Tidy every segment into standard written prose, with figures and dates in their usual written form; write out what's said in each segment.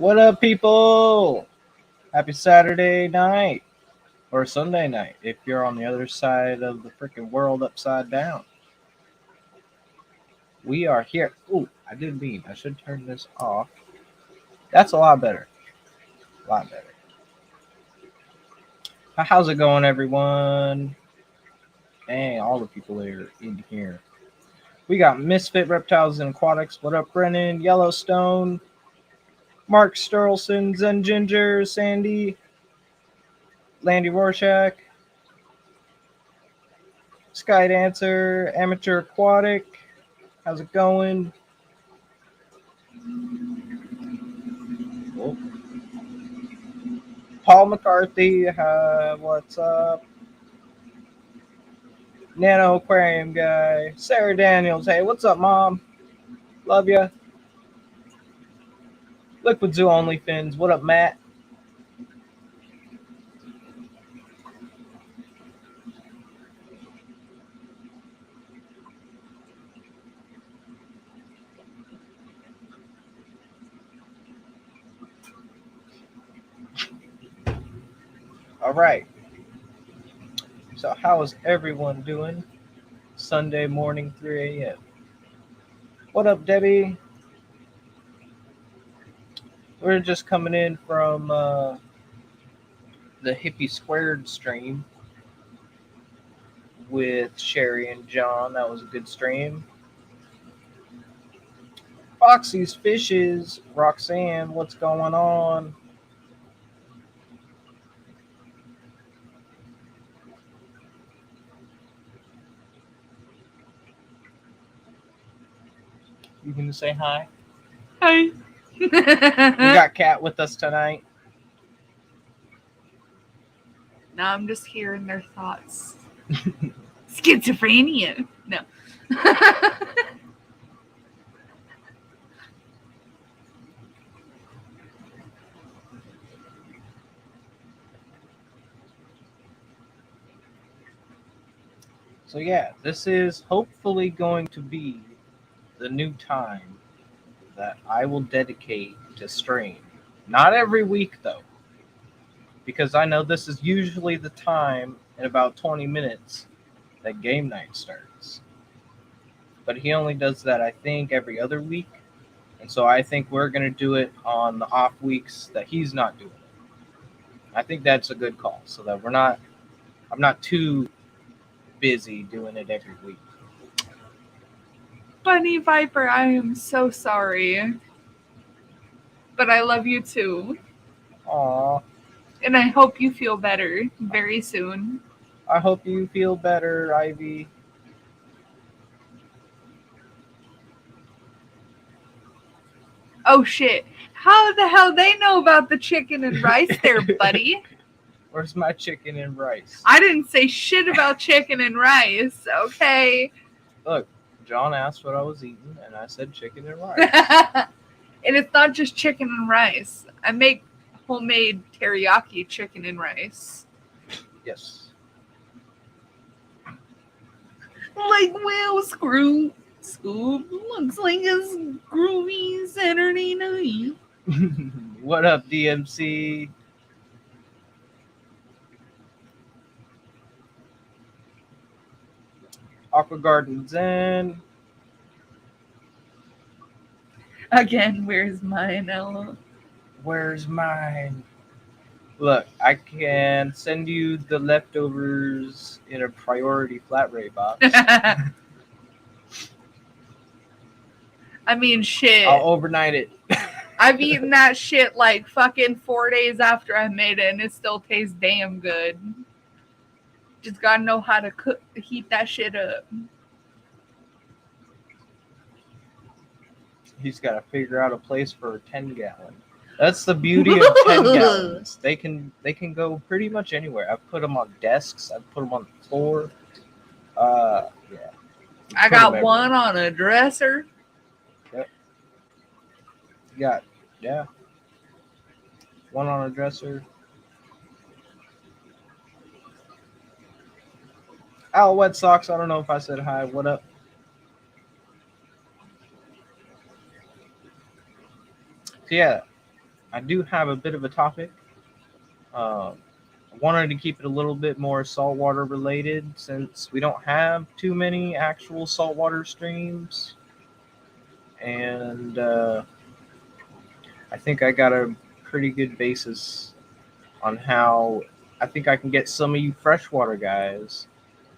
What up, people? Happy Saturday night or Sunday night if you're on the other side of the freaking world upside down. We are here. Ooh, I did mean I should turn this off. That's a lot better. A lot better. How's it going, everyone? Dang, all the people are in here. We got Misfit Reptiles and Aquatics. What up, Brennan? Yellowstone. Mark Sterlson, Zen Ginger, Sandy, Landy Rorschach, Sky Dancer, Amateur Aquatic. How's it going? Oh. Paul McCarthy, what's up? Nano Aquarium guy. Sarah Daniels, hey, what's up, Mom? Love ya. Liquid Zoo Only Fins, what up, Matt? All right. So, how is everyone doing? Sunday morning, 3 a.m. What up, Debbie? We're just coming in from the Hippie Squared stream with Sherry and John. That was a good stream. Foxy's Fishes, Roxanne, what's going on? You can say hi. Hi. We got Kat with us tonight. Now I'm just hearing their thoughts. Schizophrenia. No. So yeah, this is hopefully going to be the new time that I will dedicate to stream. Not every week though, because I know this is usually the time in about 20 minutes that game night starts. But he only does that, I think, every other week. And so I think we're going to do it on the off weeks that he's not doing it. I think that's a good call so that I'm not too busy doing it every week. Bunny Viper, I am so sorry. But I love you too. Aw. And I hope you feel better very soon. I hope you feel better, Ivy. Oh shit. How the hell they know about the chicken and rice there, buddy? Where's my chicken and rice? I didn't say shit about chicken and rice, okay? Look, John asked what I was eating, and I said chicken and rice. And it's not just chicken and rice. I make homemade teriyaki chicken and rice. Yes. Like, well, Scoop looks like a groovy Saturday night. What up, DMC? Aqua Garden Zen. Again, where's mine, Ella? Where's mine? Look, I can send you the leftovers in a priority flat rate box. I mean, shit. I'll overnight it. I've eaten that shit like fucking 4 days after I made it, and it still tastes damn good. Just gotta know how to heat that shit up. He's got to figure out a place for a 10-gallon. That's the beauty of 10 gallons. They can go pretty much anywhere. I've put them on desks. I've put them on the floor. Yeah. I got one on a dresser. Yep. Yeah. One on a dresser. Al Wet Socks. I don't know if I said hi. What up? So yeah, I do have a bit of a topic. I wanted to keep it a little bit more saltwater related since we don't have too many actual saltwater streams. And I think I got a pretty good basis on how I think I can get some of you freshwater guys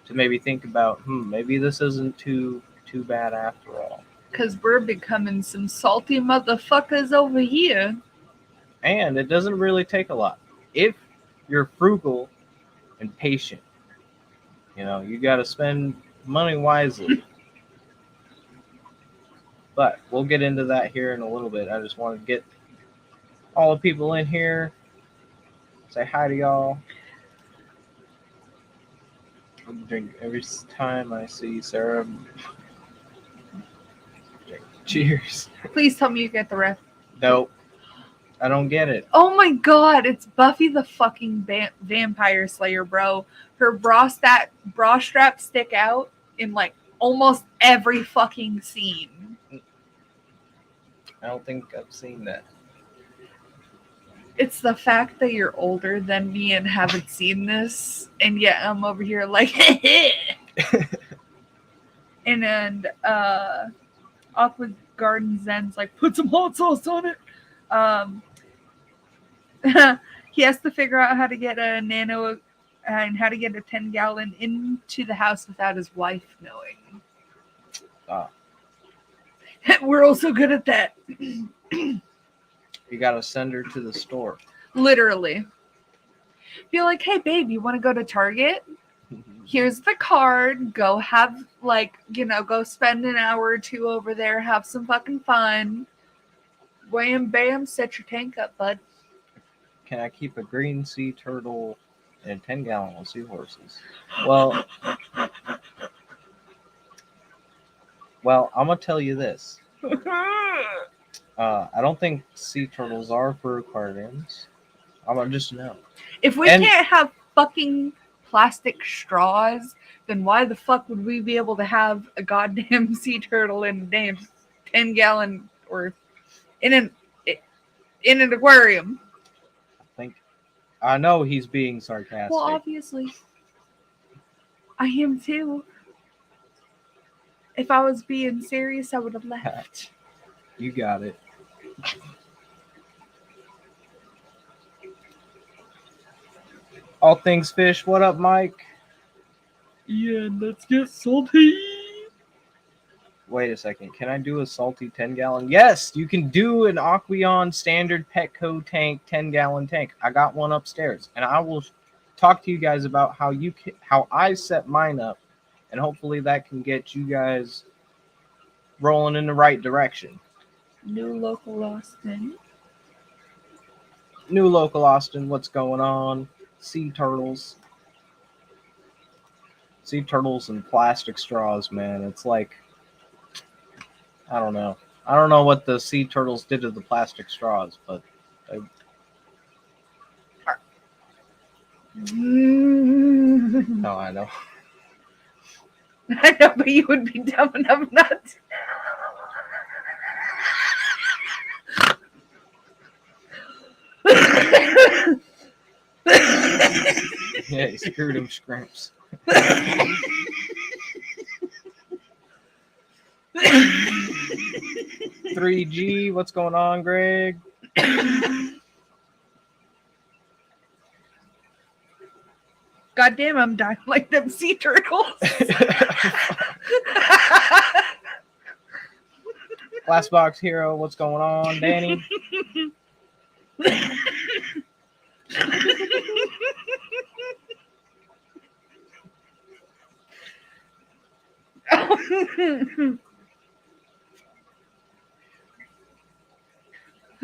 to maybe think about, maybe this isn't too bad after all. Because we're becoming some salty motherfuckers over here. And it doesn't really take a lot. If you're frugal and patient, you got to spend money wisely. But we'll get into that here in a little bit. I just want to get all the people in here, say hi to y'all. I'll drink every time I see Sarah. Cheers. Please tell me you get the ref. Nope. I don't get it. Oh my god, it's Buffy the fucking Vampire Slayer, bro. Her bra straps stick out in like almost every fucking scene. I don't think I've seen that. It's the fact that you're older than me and haven't seen this, and yet I'm over here like, and Aqua Garden Zen's like, put some hot sauce on it. He has to figure out how to get a nano and how to get a 10-gallon into the house without his wife knowing. We're also good at that. You gotta send her to the store. Literally. Be like, hey babe, you want to go to Target? Here's the card. Go have go spend an hour or two over there. Have some fucking fun. Wham bam, set your tank up, bud. Can I keep a green sea turtle and 10-gallon of seahorses? Well, I'm gonna tell you this. I don't think sea turtles are for aquariums. I'm just no. If we can't have fucking plastic straws, then why the fuck would we be able to have a goddamn sea turtle in a damn 10-gallon or in an aquarium? I know he's being sarcastic. Well, obviously. I am too. If I was being serious, I would have left. You got it. All things fish. What up, Mike? Yeah, let's get salty. Wait a second. Can I do a salty 10-gallon? Yes, you can do an Aquarium standard Petco tank 10-gallon tank. I got one upstairs, and I will talk to you guys about how I set mine up, and hopefully that can get you guys rolling in the right direction. New local Austin. New local Austin. What's going on? Sea turtles. Sea turtles and plastic straws, man. It's like, I don't know. I don't know what the sea turtles did to the plastic straws, but no, I know. I know, but you would be dumb enough not to. Yeah, he screwed him scrimps. 3G, what's going on, Greg? Goddamn, I'm dying like them sea turtles. Last Box Hero, what's going on, Danny?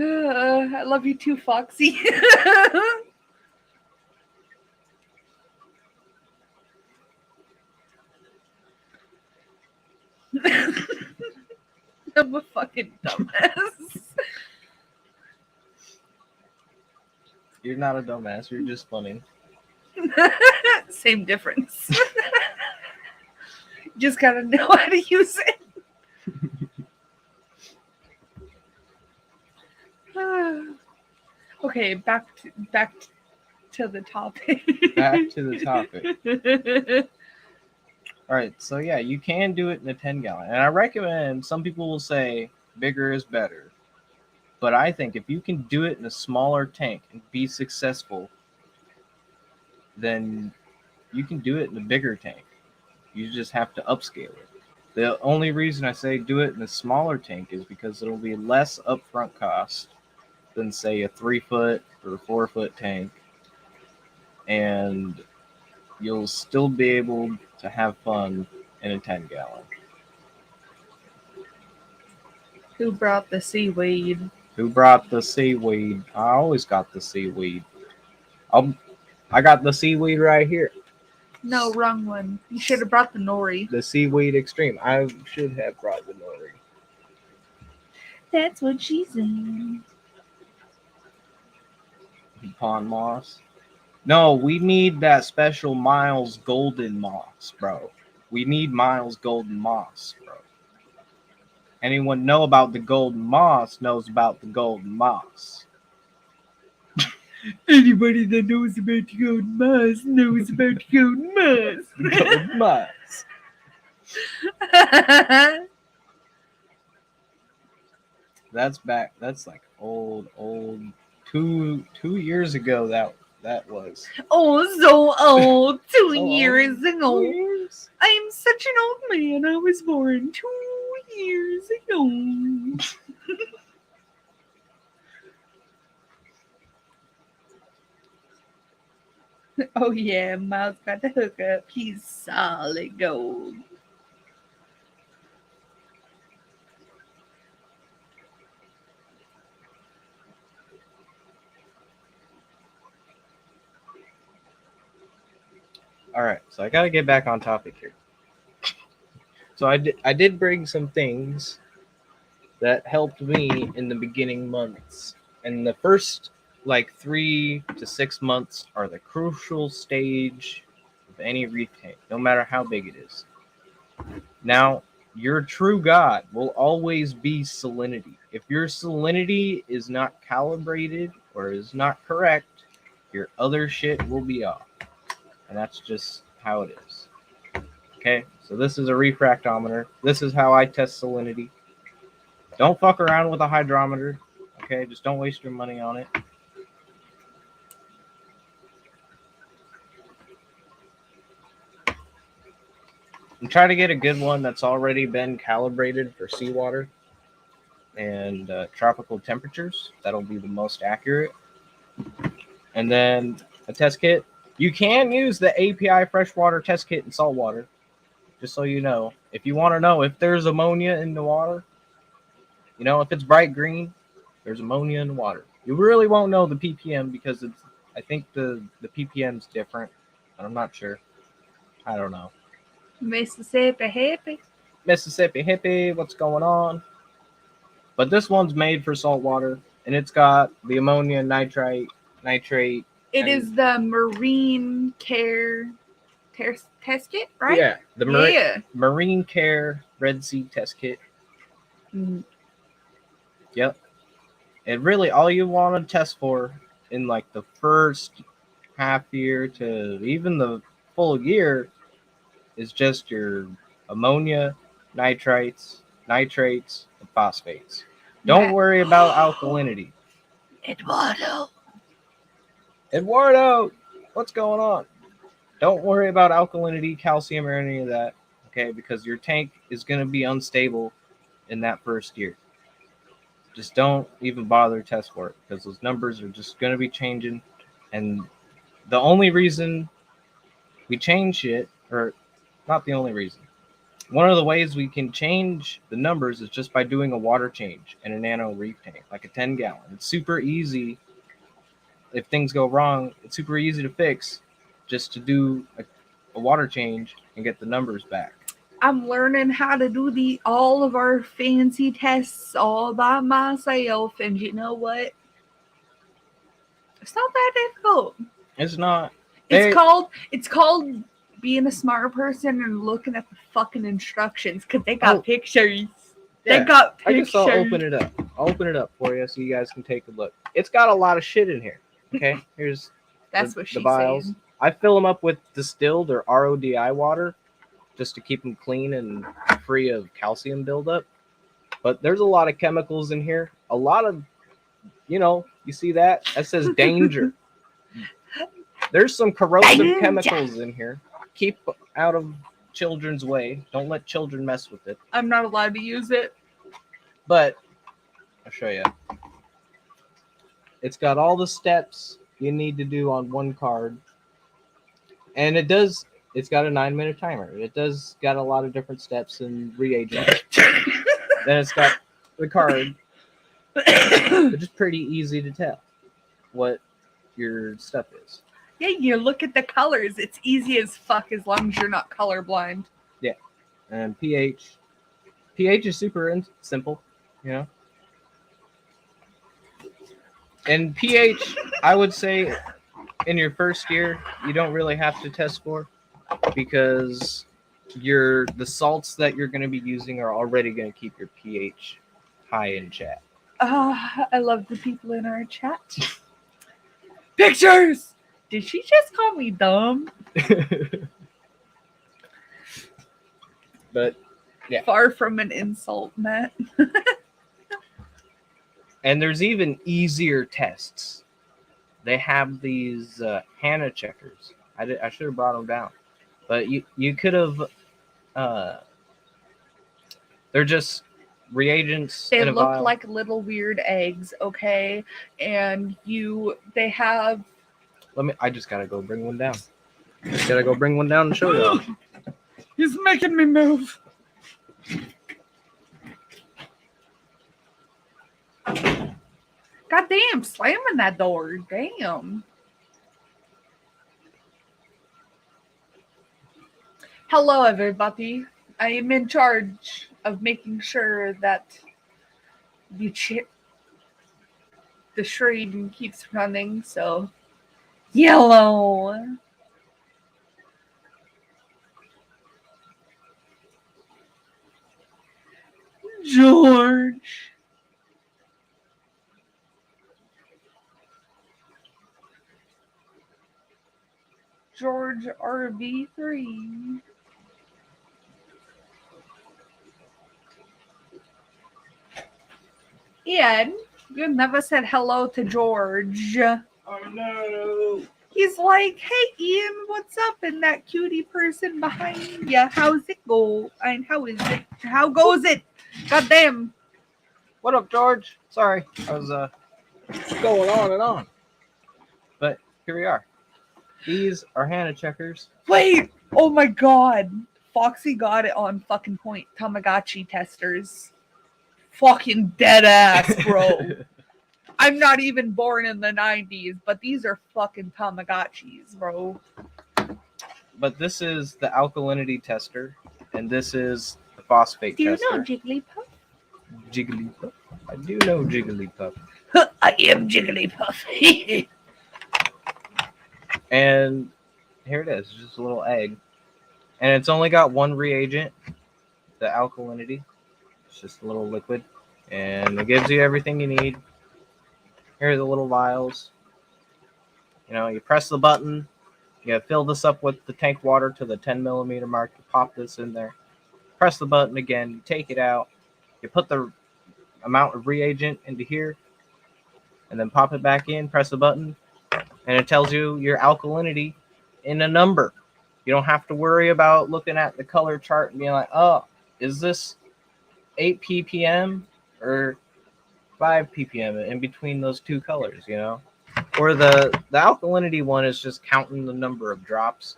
I love you too, Foxy. I'm a fucking dumbass. You're not a dumbass, you're just funny. Same difference. Just gotta know how to use it. Okay, back to the topic. Back to the topic. All right, so yeah, you can do it in a 10-gallon. And I recommend, some people will say bigger is better. But I think if you can do it in a smaller tank and be successful, then you can do it in a bigger tank. You just have to upscale it. The only reason I say do it in a smaller tank is because it'll be less upfront cost than, say, a 3-foot or 4-foot tank. And you'll still be able to have fun in a 10-gallon. Who brought the seaweed? Who brought the seaweed? I always got the seaweed. I got the seaweed right here. No, wrong one. You should have brought the nori. The seaweed extreme. I should have brought the nori. That's what she said. Pond moss. No, we need that special Miles golden moss, bro. We need Miles golden moss, bro. Anyone know about the golden moss knows about the golden moss. Anybody that knows about the golden moss knows about the golden moss. Golden moss. That's back. That's like old. 2 years ago. That was. Oh, so old. 2 So years old. ago. 2 years. I am such an old man. I was born 2 years ago. Oh yeah, Miles got the hookup. He's solid gold. All right, so I got to get back on topic here. So I did bring some things that helped me in the beginning months. And the first like 3 to 6 months are the crucial stage of any reef tank, no matter how big it is. Now, your true God will always be salinity. If your salinity is not calibrated or is not correct, your other shit will be off. And that's just how it is. Okay, so this is a refractometer. This is how I test salinity. Don't fuck around with a hydrometer. Okay, just don't waste your money on it. And try to get a good one that's already been calibrated for seawater and tropical temperatures. That'll be the most accurate. And then a test kit. You can use the API freshwater test kit in saltwater, just so you know. If you want to know if there's ammonia in the water, you know, if it's bright green, there's ammonia in the water. You really won't know the ppm because it's. I think the ppm's different, but I'm not sure. I don't know. Mississippi hippie. Mississippi hippie, what's going on? But this one's made for saltwater, and it's got the ammonia, nitrate. It is the marine care test kit, right? Yeah, the Yeah. Marine Care Red Sea Test Kit. Mm. Yep. And really, all you want to test for in like the first half year to even the full year is just your ammonia, nitrates, and phosphates. Don't worry about alkalinity. Eduardo, what's going on? Don't worry about alkalinity, calcium, or any of that, okay? Because your tank is going to be unstable in that first year. Just don't even bother test for it because those numbers are just going to be changing. And the only reason we change it, or not the only reason, one of the ways we can change the numbers is just by doing a water change in a nano reef tank, like a 10-gallon. It's super easy. If things go wrong, it's super easy to fix just to do a water change and get the numbers back. I'm learning how to do all of our fancy tests all by myself, and you know what? It's not that difficult. It's not. It's called being a smart person and looking at the fucking instructions because they got pictures. They got I pictures. guess I'll open it up. I'll open it up for you so you guys can take a look. It's got a lot of shit in here. Okay, here's That's the what she's vials. saying. I fill them up with distilled or RODI water just to keep them clean and free of calcium buildup. But there's a lot of chemicals in here. A lot of, you see that? That says danger. There's some corrosive chemicals in here. Keep out of children's way. Don't let children mess with it. I'm not allowed to use it. But I'll show you. It's got all the steps you need to do on one card. And it's got a 9-minute timer. It does got a lot of different steps and reagents. Then it's got the card, which is pretty easy to tell what your stuff is. Yeah, you look at the colors. It's easy as fuck as long as you're not colorblind. Yeah. And pH. pH is super simple, And pH, I would say in your first year, you don't really have to test for because the salts that you're going to be using are already going to keep your pH high in chat. I love the people in our chat. Pictures! Did she just call me dumb? But, yeah. Far from an insult, Matt. And there's even easier tests. They have these Hannah checkers. I should have brought them down. But you could have... they're just reagents. They in a look vial. like little weird eggs, okay? And they have... I just gotta go bring one down. Gotta go bring one down and show you. He's making me move. God damn, slamming that door. Damn. Hello, everybody. I am in charge of making sure that the stream keeps running, so yellow. George. George RV3. Ian, you never said hello to George. Oh no. He's like, hey Ian, what's up? And that cutie person behind you, how's it go? And how is it? How goes it? Goddamn. What up, George? Sorry, I was going on and on. But here we are. These are Hannah checkers. Wait, oh my god. Foxy got it on fucking point. Tamagotchi testers. Fucking dead ass, bro. I'm not even born in the 90s, but these are fucking Tamagotchis, bro. But this is the alkalinity tester, and this is the phosphate tester. Do you know Jigglypuff? Jigglypuff? I do know Jigglypuff. I am Jigglypuff. And here it is, just a little egg. And it's only got one reagent, the alkalinity. It's just a little liquid. And it gives you everything you need. Here are the little vials. You press the button. You fill this up with the tank water to the 10 millimeter mark. You pop this in there. Press the button again. You take it out. You put the amount of reagent into here. And then pop it back in. Press the button. And it tells you your alkalinity in a number. You don't have to worry about looking at the color chart and being like, oh, is this 8 ppm or 5 ppm in between those two colors, Or the alkalinity one is just counting the number of drops,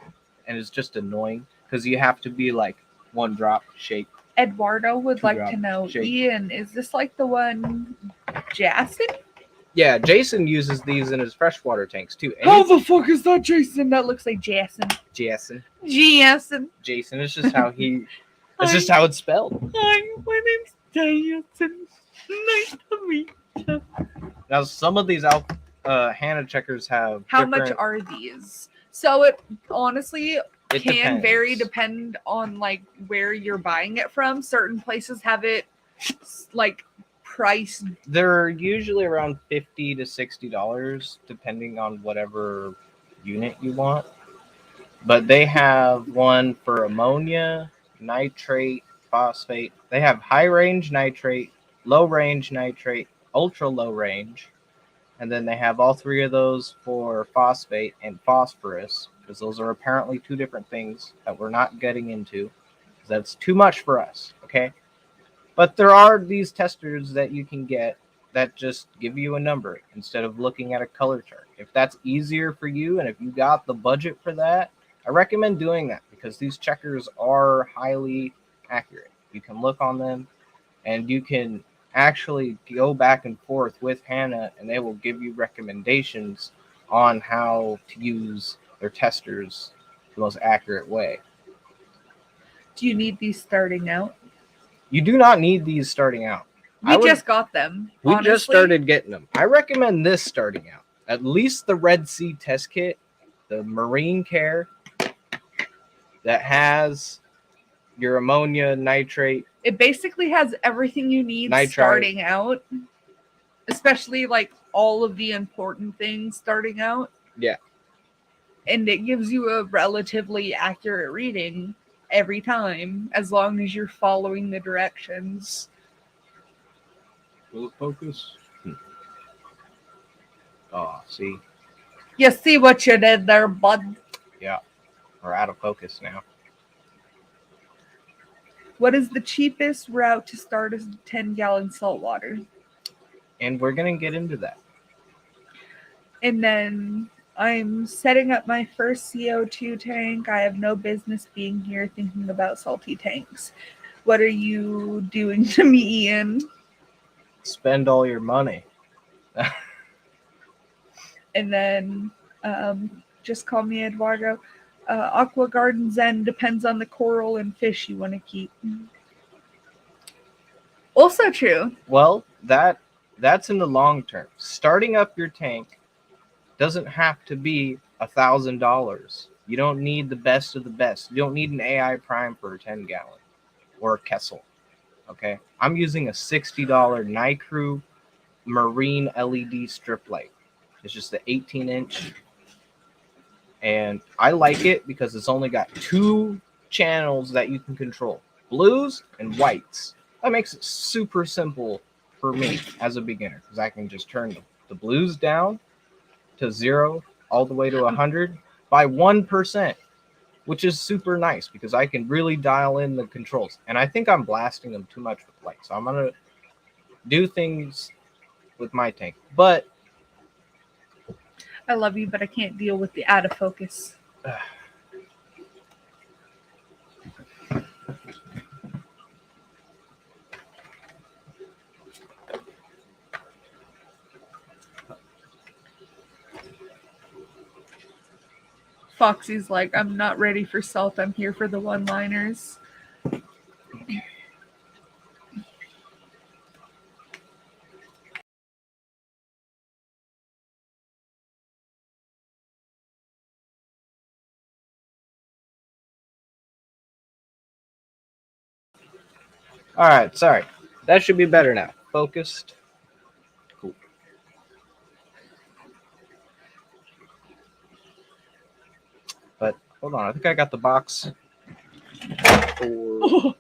and it's just annoying because you have to be like 1 drop, shake. Eduardo would like drop, to know, shake. Ian, is this like the one Jason? Yeah, Jason uses these in his freshwater tanks too. And How the fuck is that Jason? That looks like Jason. Jason. Jason. Jason. It's just how he. It's just how it's spelled. Hi, my name's Jason. Nice to meet you. Now, some of these Hannah checkers have. How much are these? So it honestly can depends. vary depend on like where you're buying it from. Certain places have it like price? They're usually around $50 to $60, depending on whatever unit you want. But they have one for ammonia, nitrate, phosphate. They have high range nitrate, low range nitrate, ultra low range, and then they have all three of those for phosphate and phosphorus, because those are apparently two different things that we're not getting into. That's too much for us, okay? But there are these testers that you can get that just give you a number instead of looking at a color chart. If that's easier for you and if you got the budget for that, I recommend doing that because these checkers are highly accurate. You can look on them and you can actually go back and forth with Hannah and they will give you recommendations on how to use their testers the most accurate way. Do you need these starting out? You do not need these starting out. We just got them. We honestly. just started getting them. I recommend this starting out. At least the Red Sea test kit, the Marine Care, that has your ammonia, nitrate. It basically has everything you need Nitrite. starting out, especially like all of the important things starting out. Yeah. And it gives you a relatively accurate reading every time, as long as you're following the directions. Will it focus? Oh, see? You see what you did there, bud? Yeah. We're out of focus now. What is the cheapest route to start a 10-gallon saltwater? And we're going to get into that. And then I'm setting up my first CO2 tank. I have no business being here thinking about salty tanks. What are you doing to me, Ian? Spend all your money. And then just call me Eduardo. Aqua Garden Zen depends on the coral and fish you want to keep. Also true. Well, that's in the long term. Starting up your tank doesn't have to be $1,000. You don't need the best of the best. You don't need an AI Prime for a 10-gallon or a Kessel. Okay, I'm using a $60 Nycrew Marine LED strip light. It's just the 18-inch. And I like it because it's only got 2 channels that you can control, blues and whites. That makes it super simple for me as a beginner because I can just turn the blues down to 0 all the way to 100 by 1%, which is super nice because I can really dial in the controls. And I think I'm blasting them too much with light. So I'm going to do things with my tank. But I love you, but I can't deal with the out of focus. Foxy's like, I'm not ready for salt. I'm here for the one-liners. all right, sorry. That should be better now. Focused. Cool. But hold on, I think I got the box for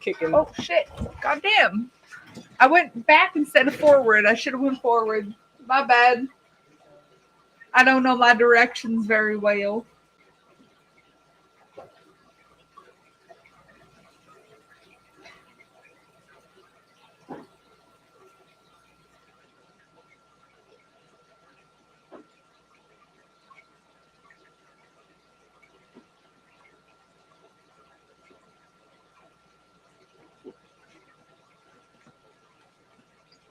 kicking. Oh shit! Goddamn! I went back instead of forward. I should have went forward. My bad. I don't know my directions very well.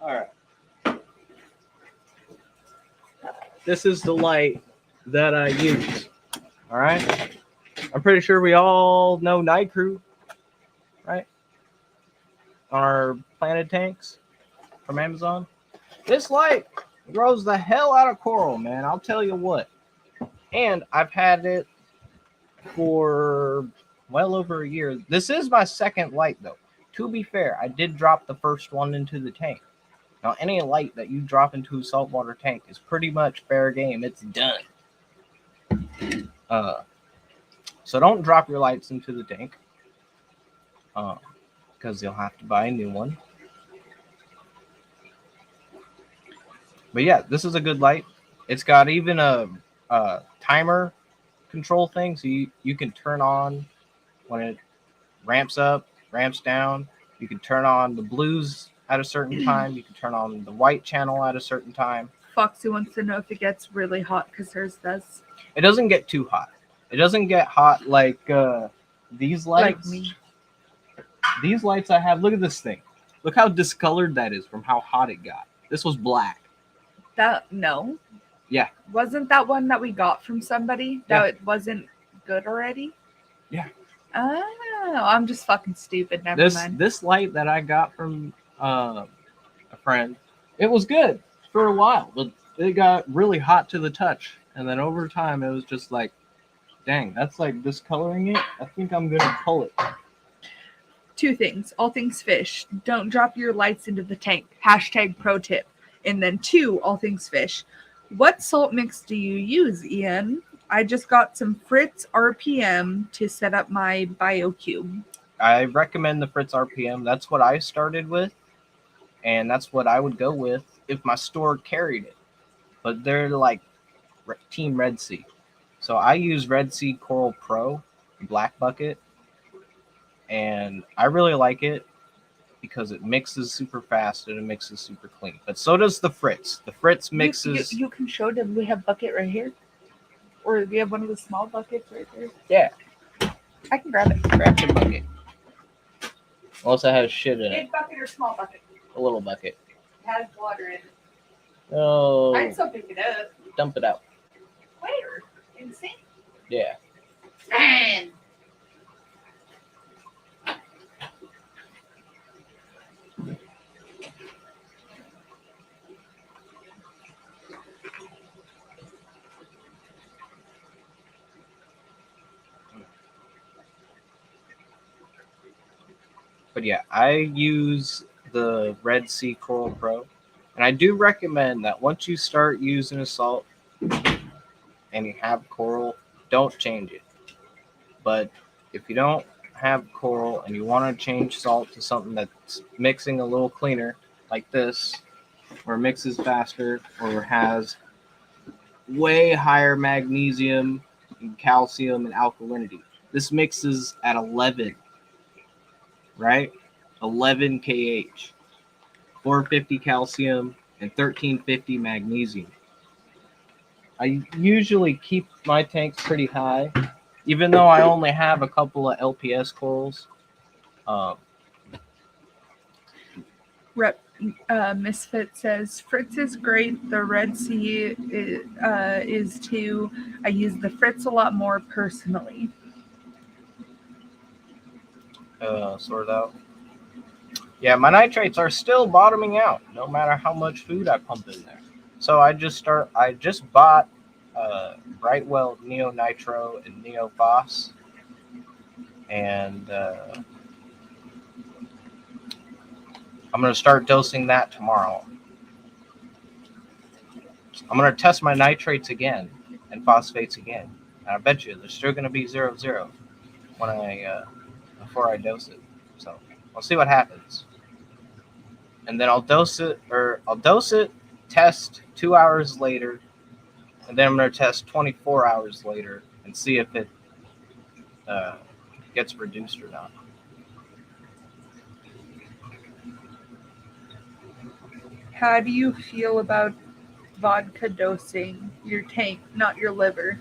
All right. This is the light that I use. All right. I'm pretty sure we all know Nycrew, right? Our planted tanks from Amazon. This light grows the hell out of coral, man. I'll tell you what. And I've had it for well over a year. This is my second light, though. To be fair, I did drop the first one into the tank. Now, any light that you drop into a saltwater tank is pretty much fair game. It's done. So don't drop your lights into the tank, because you'll have to buy a new one. But yeah, this is a good light. It's got even a timer control thing, so you can turn on when it ramps up, ramps down. You can turn on the blues at a certain time. You can turn on the white channel at a certain time. Foxy wants to know if it gets really hot because hers does. It doesn't get too hot. It doesn't get hot like these lights. Like me. These lights I have, look at this thing. Look how discolored that is from how hot it got. This was black. No. Yeah. Wasn't that one that we got from somebody? That it wasn't good already? Yeah. Oh, I'm just fucking stupid. Never mind. This light that I got from a friend, it was good for a while, but it got really hot to the touch. And then over time, it was just like, dang, that's like discoloring it. I think I'm going to pull it. 2 things. All things fish. Don't drop your lights into the tank. # pro tip. And then 2, all things fish. What salt mix do you use, Ian? I just got some Fritz RPM to set up my BioCube. I recommend the Fritz RPM. That's what I started with. And that's what I would go with if my store carried it. But they're like Team Red Sea. So I use Red Sea Coral Pro, Black Bucket. And I really like it because it mixes super fast and it mixes super clean. But so does the Fritz. The Fritz mixes... You can show them. We have bucket right here. Or we have one of the small buckets right there. Yeah. I can grab it. Grab the bucket. Also has shit in it. Big bucket or small bucket? A little bucket. It has water in it. Oh. I'd still pick it up. Dump it out. Where? In the sink? Yeah. Man. But yeah, I use the Red Sea Coral Pro. And I do recommend that once you start using a salt and you have coral, don't change it. But if you don't have coral and you want to change salt to something that's mixing a little cleaner, like this, or mixes faster, or has way higher magnesium and calcium and alkalinity. This mixes at 11, right? 11 kH, 450 calcium, and 1350 magnesium. I usually keep my tanks pretty high, even though I only have a couple of LPS corals. Misfit says, Fritz is great. The Red Sea is too. I use the Fritz a lot more personally. Sort out. Yeah, my nitrates are still bottoming out, no matter how much food I pump in there. So I just bought Brightwell Neo Nitro and Neo Phos, and I'm going to start dosing that tomorrow. I'm going to test my nitrates again and phosphates again. And I bet you they're still going to be 0-0 when before I dose it. So I'll see what happens. And then I'll dose it, test 2 hours later, and then I'm going to test 24 hours later and see if it gets reduced or not. How do you feel about vodka dosing your tank, not your liver?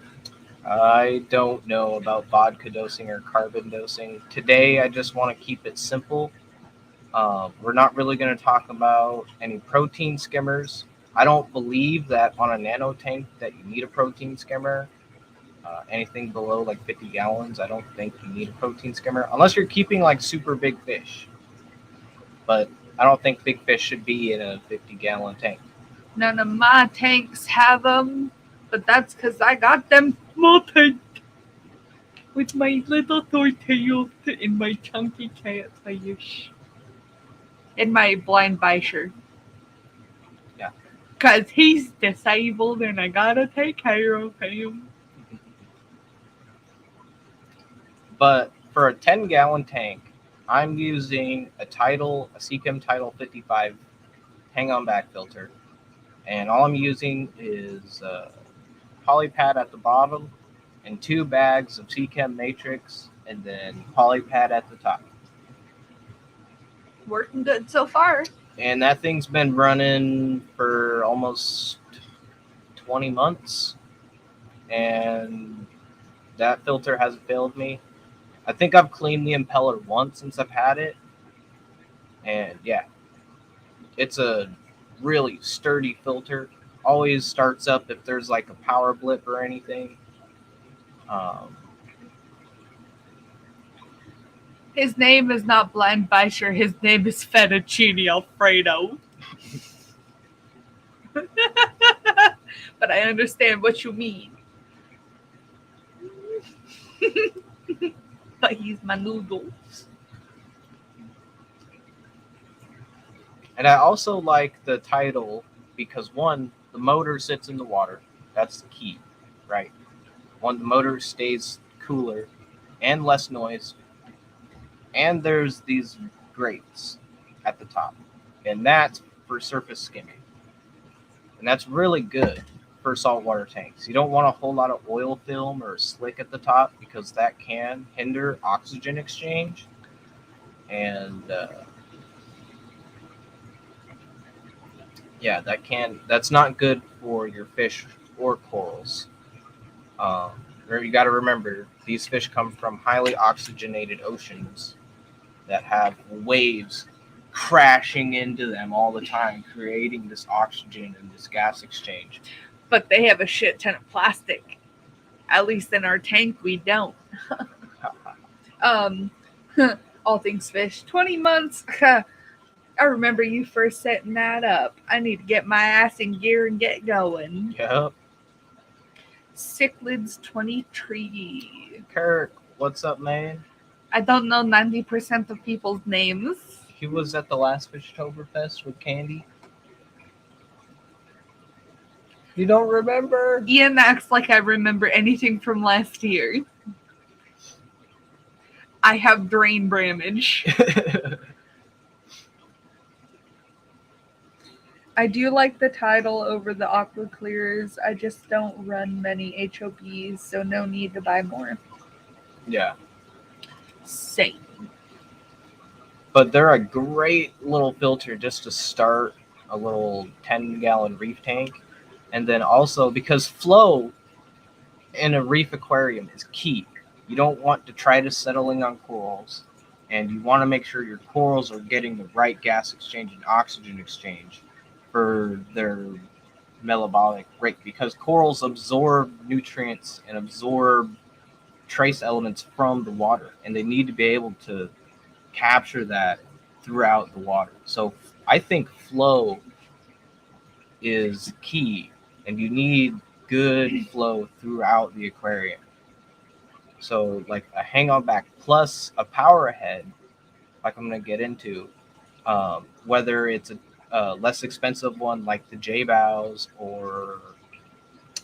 I don't know about vodka dosing or carbon dosing. Today, I just want to keep it simple. We're not really going to talk about any protein skimmers. I don't believe that on a nano tank that you need a protein skimmer. Anything below like 50 gallons, I don't think you need a protein skimmer unless you're keeping like super big fish. But I don't think big fish should be in a 50-gallon tank. None of my tanks have them, but that's because I got them small tank with my little toy tails and my chunky cat fish. And my blind Bisher. Yeah. Because he's disabled and I gotta take care of him. But for a 10-gallon tank, I'm using a Seachem Tidal 55 hang-on back filter. And all I'm using is polypad at the bottom and 2 bags of Seachem Matrix and then polypad at the top. Working good so far. And that thing's been running for almost 20 months. And that filter hasn't failed me. I think I've cleaned the impeller once since I've had it. And yeah, it's a really sturdy filter. Always starts up if there's like a power blip or anything. His name is not Blind Bisher. His name is Fettuccine Alfredo. But I understand what you mean. But he's my noodles. And I also like the Tidal because, one, the motor sits in the water. That's the key, right? One, the motor stays cooler and less noise. And there's these grates at the top. And that's for surface skimming. And that's really good for saltwater tanks. You don't want a whole lot of oil film or slick at the top because that can hinder oxygen exchange. And yeah, that's not good for your fish or corals. You got to remember, these fish come from highly oxygenated oceans that have waves crashing into them all the time, creating this oxygen and this gas exchange. But they have a shit ton of plastic. At least in our tank, we don't. All things fish. 20 months. I remember you first setting that up. I need to get my ass in gear and get going. Yep. Cichlids 23. Kirk, what's up, man? I don't know 90% of people's names. He was at the last Fishtoberfest with Candy. You don't remember? Ian acts like I remember anything from last year. I have brain damage. I do like the Tidal over the Aqua Clears. I just don't run many HOPs, so no need to buy more. Yeah. Same. But they're a great little filter just to start a little 10-gallon reef tank. And then also because flow in a reef aquarium is key. You don't want detritus settling on corals. And you want to make sure your corals are getting the right gas exchange and oxygen exchange for their metabolic rate. Because corals absorb nutrients and absorb trace elements from the water. And they need to be able to capture that throughout the water. So I think flow is key, and you need good flow throughout the aquarium. So like a hang-on back plus a power head, like I'm going to get into, whether it's a less expensive one like the J-Bows or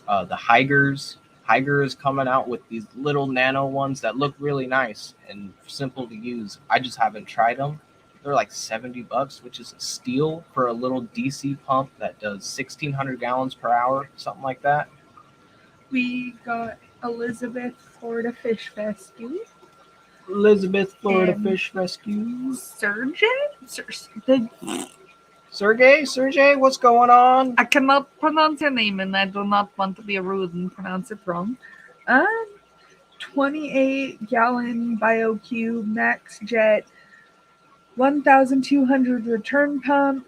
the Higers. Higer is coming out with these little nano ones that look really nice and simple to use. I just haven't tried them. They're like $70, which is a steal for a little DC pump that does 1,600 gallons per hour, something like that. We got Elizabeth, Florida Fish Rescue. Elizabeth, Florida Fish Rescue. Sergey, what's going on? I cannot pronounce your name, and I do not want to be rude and pronounce it wrong. 28-gallon BioCube Max Jet, 1,200 return pump.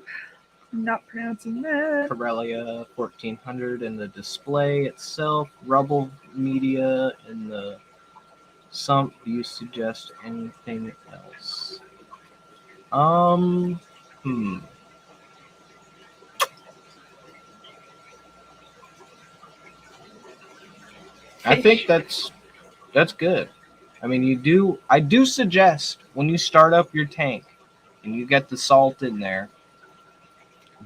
I'm not pronouncing that. Corellia 1400 in the display itself. Rubble media in the sump. Do you suggest anything else? I think that's good. I mean, I do suggest when you start up your tank and you get the salt in there,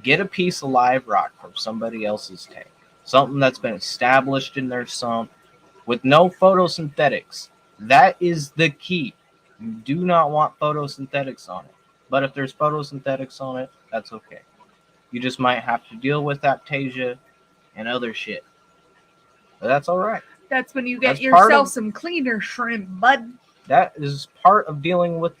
get a piece of live rock from somebody else's tank. Something that's been established in their sump with no photosynthetics. That is the key. You do not want photosynthetics on it. But if there's photosynthetics on it, that's okay. You just might have to deal with aptasia and other shit. But that's all right. That's when you get That's part yourself of- some cleaner shrimp, bud. That is part of dealing with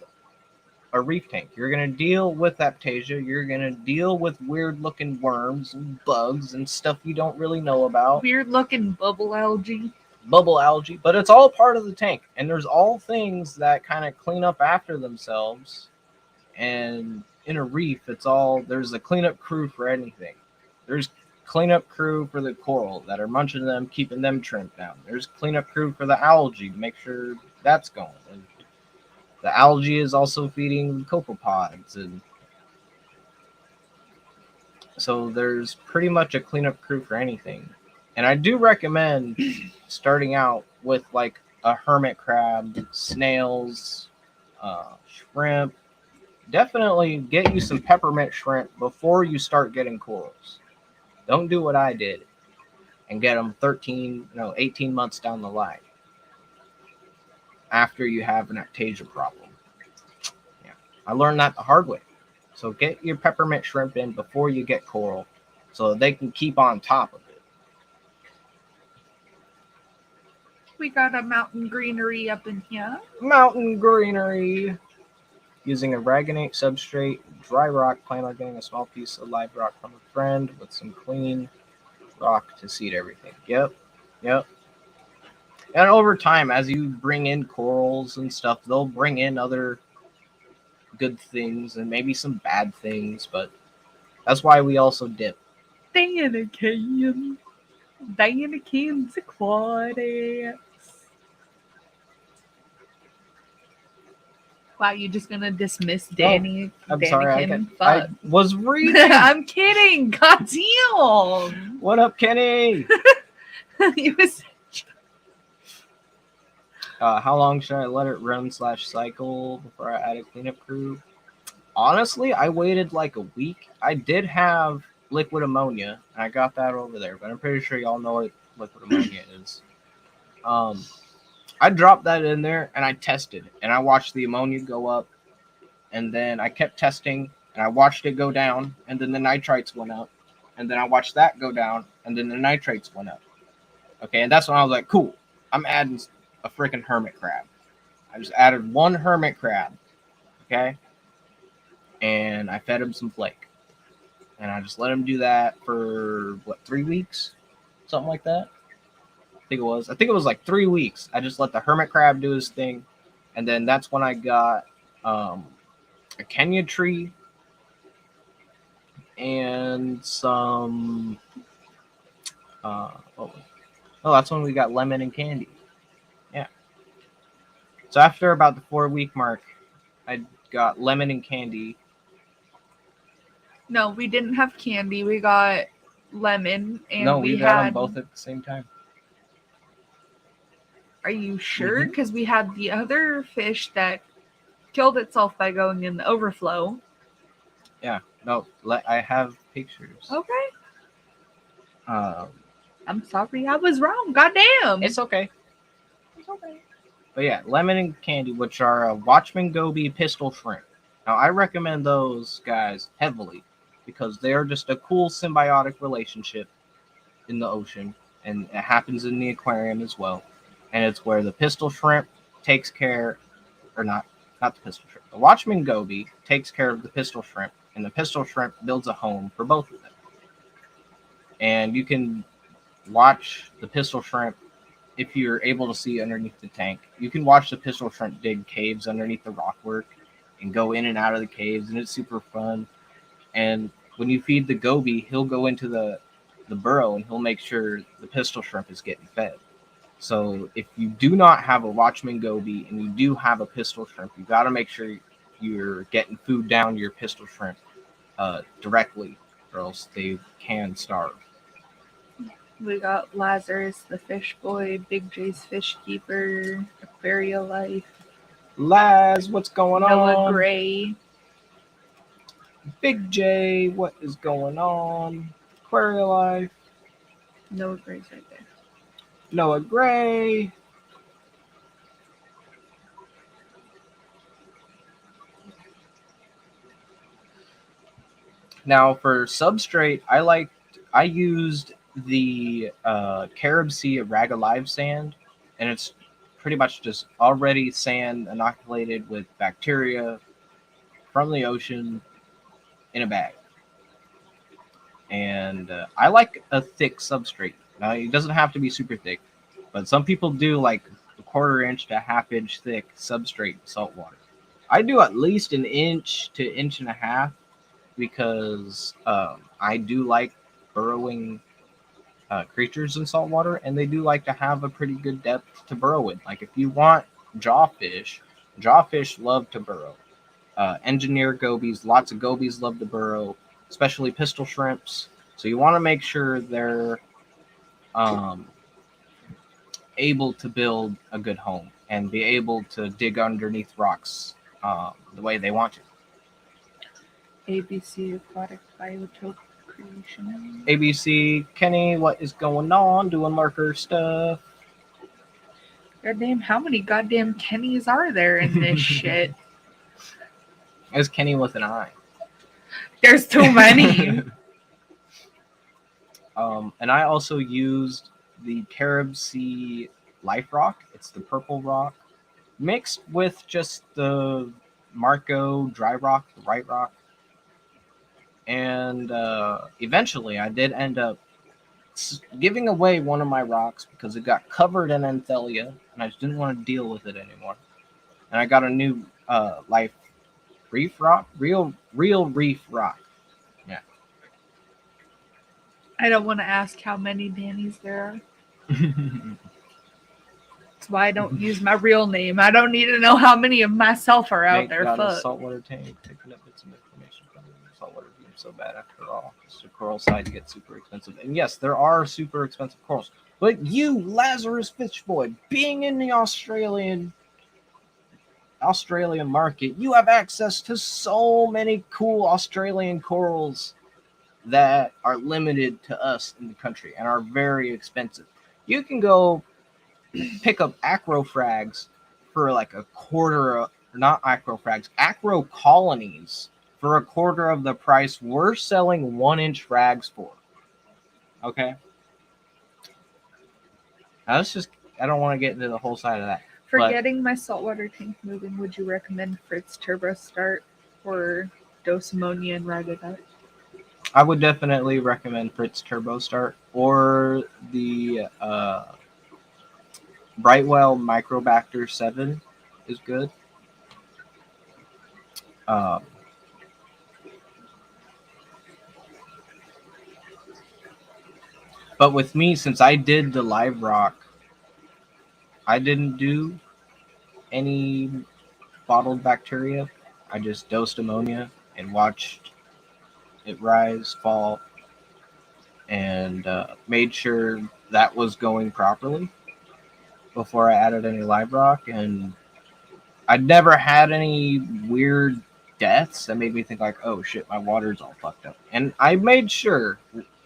a reef tank. You're going to deal with aptasia. You're going to deal with weird looking worms and bugs and stuff you don't really know about. Weird looking bubble algae. Bubble algae, but it's all part of the tank. And there's all things that kind of clean up after themselves. And in a reef, there's a cleanup crew for anything. There's cleanup crew for the coral that are munching them, keeping them trimmed down. There's cleanup crew for the algae to make sure that's going. And the algae is also feeding copepods, and so there's pretty much a cleanup crew for anything. And I do recommend starting out with like a hermit crab, snails, shrimp. Definitely get you some peppermint shrimp before you start getting corals. Don't do what I did and get them 18 months down the line after you have an aptasia problem. Yeah, I learned that the hard way. So get your peppermint shrimp in before you get coral so they can keep on top of it. We got a mountain greenery up in here. Mountain greenery. Using a ragonate substrate, dry rock, plan on getting a small piece of live rock from a friend with some clean rock to seed everything. Yep. And over time, as you bring in corals and stuff, they'll bring in other good things and maybe some bad things, but that's why we also dip. Diana Cairns Aquatics. Wow, you just gonna dismiss Danny? I'm Danny sorry, Kim? I Fuck. was reading. I'm kidding. God damn. What up, Kenny? He was. How long should I let it run /cycle before I add a cleanup crew? Honestly, I waited like a week. I did have liquid ammonia, and I got that over there, but I'm pretty sure y'all know what liquid ammonia is. I dropped that in there, and I tested, and I watched the ammonia go up, and then I kept testing, and I watched it go down, and then the nitrites went up, and then I watched that go down, and then the nitrates went up. Okay, and that's when I was like, cool, I'm adding a freaking hermit crab. I just added one hermit crab, okay? And I fed him some flake. And I just let him do that for, 3 weeks? Something like that. I think it was like 3 weeks. I just let the hermit crab do his thing. And then that's when I got a Kenya tree and some... that's when we got lemon and candy. Yeah. So after about the 4-week mark, I got lemon and candy. No, we didn't have candy. We got lemon, and No, we got had them both at the same time. Are you sure? Because we had the other fish that killed itself by going in the overflow. Yeah. No, I have pictures. Okay. Um, I'm sorry, I was wrong. Goddamn. It's okay. It's okay. But yeah, lemon and candy, which are a Watchman Goby pistol shrimp. Now, I recommend those guys heavily because they are just a cool symbiotic relationship in the ocean, and it happens in the aquarium as well. And it's where the pistol shrimp takes care, or not the pistol shrimp. The Watchman Goby takes care of the pistol shrimp, and the pistol shrimp builds a home for both of them. And you can watch the pistol shrimp if you're able to see underneath the tank. You can watch the pistol shrimp dig caves underneath the rockwork and go in and out of the caves, and it's super fun. And when you feed the goby, he'll go into the burrow and he'll make sure the pistol shrimp is getting fed. So if you do not have a Watchman Goby and you do have a pistol shrimp, you got to make sure you're getting food down your pistol shrimp directly, or else they can starve. We got Lazarus, the fish boy, Big J's fish keeper, Aquaria Life, Laz, what's going Noah on? Gray. Big J, what is going on? Aquaria Life, No grace right there. Noah Gray. Now for substrate, I used the Carib Sea Raga Live sand, and it's pretty much just already sand inoculated with bacteria from the ocean in a bag. And I like a thick substrate. Now it doesn't have to be super thick, but some people do like a 1/4 inch to 1/2 inch thick substrate saltwater. I do at least an inch to inch and a half because I do like burrowing creatures in saltwater, and they do like to have a pretty good depth to burrow in. Like if you want jawfish, jawfish love to burrow. Engineer gobies, lots of gobies love to burrow, especially pistol shrimps. So you want to make sure they're um, able to build a good home and be able to dig underneath rocks the way they want to. ABC Aquatic Biotope Creation. ABC, Kenny, what is going on? Doing lurker stuff. Goddamn, how many goddamn Kennys are there in this shit? It's Kenny with an eye. There's too many. And I also used the Carib Sea Life Rock. It's the purple rock mixed with just the Marco dry rock, the white rock. And eventually I did end up giving away one of my rocks because it got covered in Anthelia and I just didn't want to deal with it anymore. And I got a new life reef rock, real reef rock. Yeah. I don't want to ask how many Dannys there are. That's why I don't use my real name. I don't need to know how many of myself are out there. Got a Fuck. saltwater tank, picking up bits of information from the saltwater being so bad after all. Just the coral side gets super expensive. And yes, there are super expensive corals. But you, Lazarus Fish Boy, being in the Australian market, you have access to so many cool Australian corals that are limited to us in the country and are very expensive. You can go pick up acrofrags for like a quarter of, not acrofrags, acro colonies for a quarter of the price we're selling 1-inch frags for. Okay? Now let's just, I don't want to get into the whole side of that. For But- getting my saltwater tank moving, would you recommend Fritz Turbo Start or Dose Ammonia and Ride-It-Out? I would definitely recommend Fritz Turbo Start or the Brightwell Microbacter 7 is good. But with me, since I did the live rock, I didn't do any bottled bacteria. I just dosed ammonia and watched it rise, fall, and made sure that was going properly before I added any live rock. And I never had any weird deaths that made me think like, oh shit, my water's all fucked up. And I made sure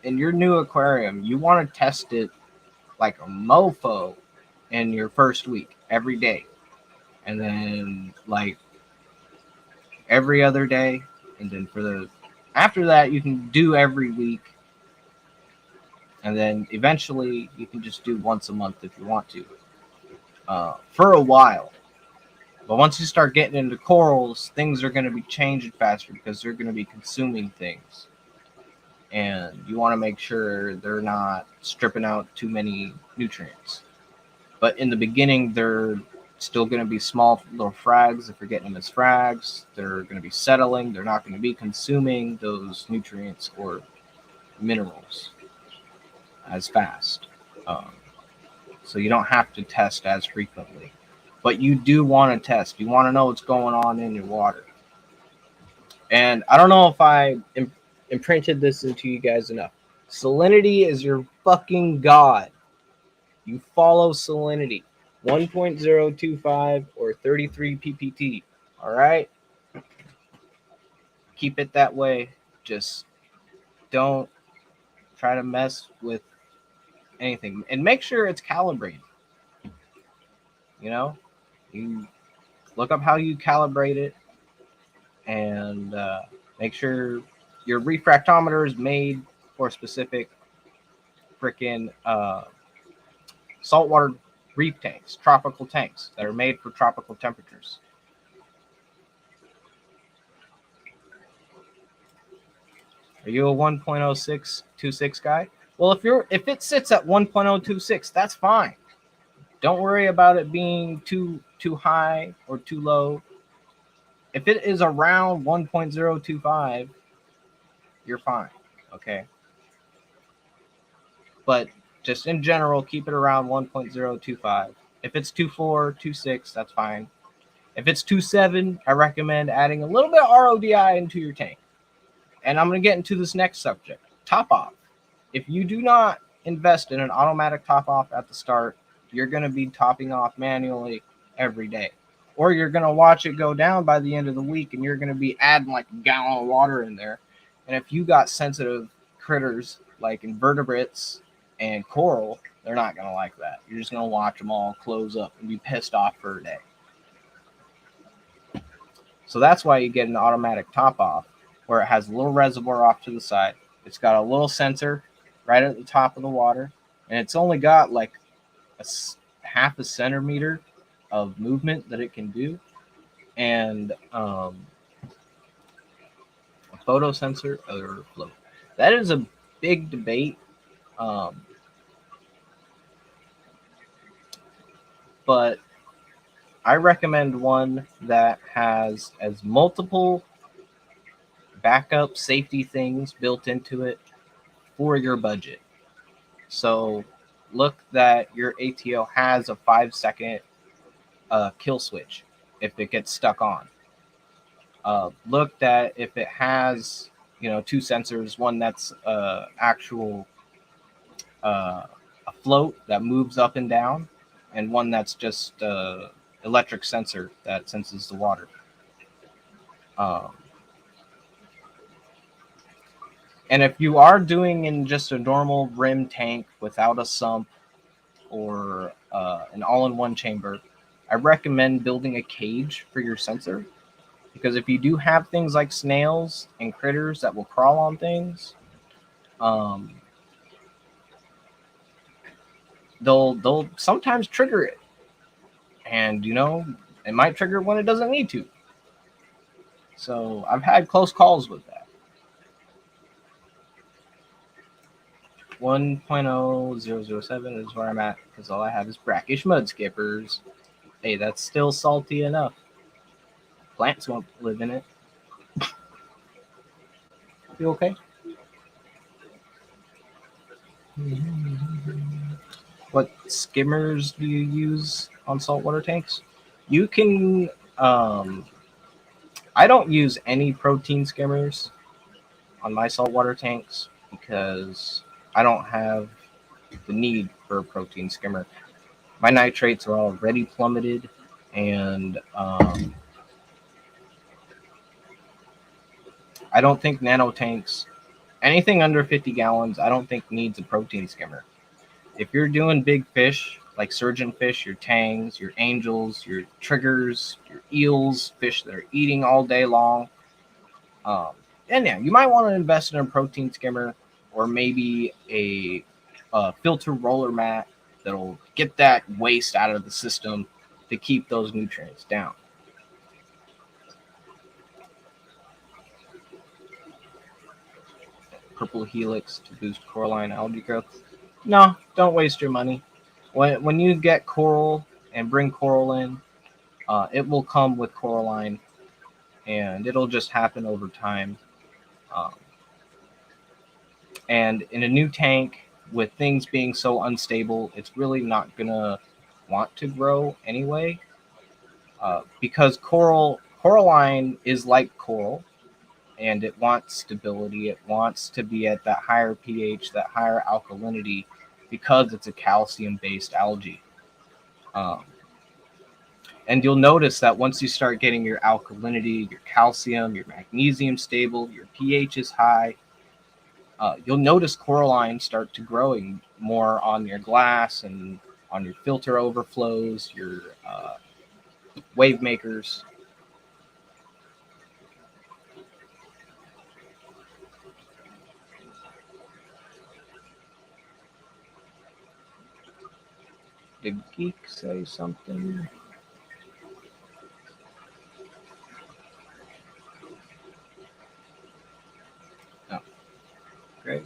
in your new aquarium, you want to test it like a mofo in your first week every day. And then like every other day. And then after that, you can do every week. And then eventually you can just do once a month if you want to for a while. But once you start getting into corals, things are going to be changing faster because they're going to be consuming things. And you want to make sure they're not stripping out too many nutrients. But in the beginning, they're still going to be small little frags. If you're getting them as frags, they're going to be settling. They're not going to be consuming those nutrients or minerals as fast. So you don't have to test as frequently. But you do want to test. You want to know what's going on in your water. And I don't know if I imprinted this into you guys enough. Salinity is your fucking god. You follow salinity. 1.025 or 33 ppt. All right? keep it that way. Just don't try to mess with anything, and make sure it's calibrated. You know, you look up how you calibrate it, and make sure your refractometer is made for specific freaking saltwater reef tanks, tropical tanks that are made for tropical temperatures. Are you a 1.0626 guy? Well, if it sits at 1.026, that's fine. Don't worry about it being too high or too low. If it is around 1.025, you're fine. Okay. But just in general, keep it around 1.025. If it's 2.4, 2.6, that's fine. If it's 2.7, I recommend adding a little bit of RODI into your tank. And I'm going to get into this next subject, top off. If you do not invest in an automatic top off at the start, you're going to be topping off manually every day. Or you're going to watch it go down by the end of the week, and you're going to be adding like a gallon of water in there. And if you got sensitive critters like invertebrates and coral, they're not going to like that. You're just going to watch them all close up and be pissed off for a day. So that's why you get an automatic top off, where it has a little reservoir off to the side. It's got a little sensor right at the top of the water, and it's only got like a half a centimeter of movement that it can do, and a photo sensor or float. That is a big debate, but I recommend one that has as multiple backup safety things built into it for your budget. So look that your ATO has a 5-second kill switch if it gets stuck on. Look that if it has, two sensors, one that's actual a float that moves up and down, and one that's just electric sensor that senses the water. And if you are doing in just a normal rim tank without a sump or an all-in-one chamber, I recommend building a cage for your sensor, because if you do have things like snails and critters that will crawl on things, they'll sometimes trigger it, and it might trigger when it doesn't need to. So I've had close calls with that. 1.0007 is where I'm at, because all I have is brackish mud skippers. Hey, that's still salty enough. Plants won't live in it. You okay? What skimmers do you use on saltwater tanks? You can. I don't use any protein skimmers on my saltwater tanks because I don't have the need for a protein skimmer. My nitrates are already plummeted, and I don't think nano tanks, anything under 50 gallons, I don't think needs a protein skimmer. If you're doing big fish, like surgeon fish, your tangs, your angels, your triggers, your eels, fish that are eating all day long, and yeah, you might want to invest in a protein skimmer, or maybe a filter roller mat that'll get that waste out of the system to keep those nutrients down. Purple helix to boost coralline algae growth. No, don't waste your money. When you get coral and bring coral in, it will come with coralline, and it'll just happen over time. And in a new tank, with things being so unstable, it's really not gonna want to grow anyway, because coralline is like coral, and it wants stability. It wants to be at that higher pH, that higher alkalinity, because it's a calcium-based algae. And And you'll notice that once you start getting your alkalinity, your calcium, your magnesium stable, your pH is high, you'll notice coralline start to growing more on your glass and on your filter overflows, your wave makers. Did Geek say something? No. Great.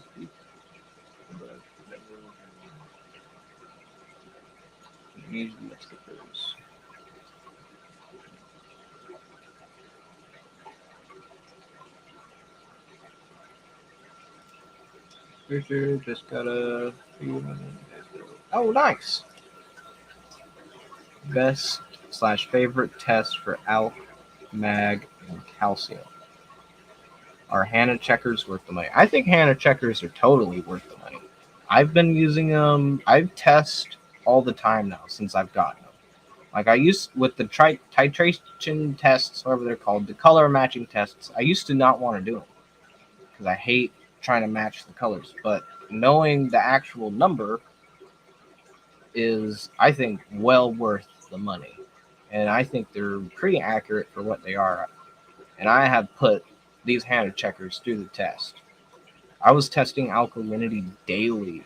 Let's get those. Just got a. Oh, nice. Best / favorite test for alk, mag, and calcium. Are Hannah checkers worth the money? I think Hannah checkers are totally worth the money. I've been using them. I've tested all the time now since I've gotten them. Like I used with the titration tests, whatever they're called, the color matching tests. I used to not want to do them because I hate trying to match the colors. But knowing the actual number is, I think, well worth the money. And I think they're pretty accurate for what they are. And I have put these Hannah checkers through the test. I was testing alkalinity daily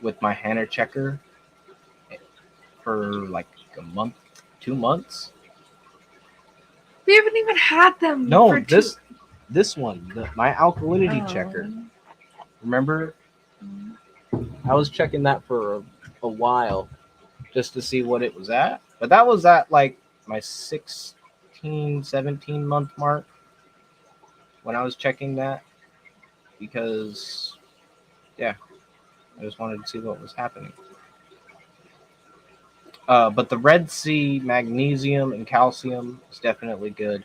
with my Hannah checker for like a month, 2 months. We haven't even had them. No, for this one, my alkalinity checker. Remember, I was checking that for a while just to see what it was at. But that was at like my 16, 17 month mark when I was checking that because, yeah, I just wanted to see what was happening. But the Red Sea magnesium and calcium is definitely good.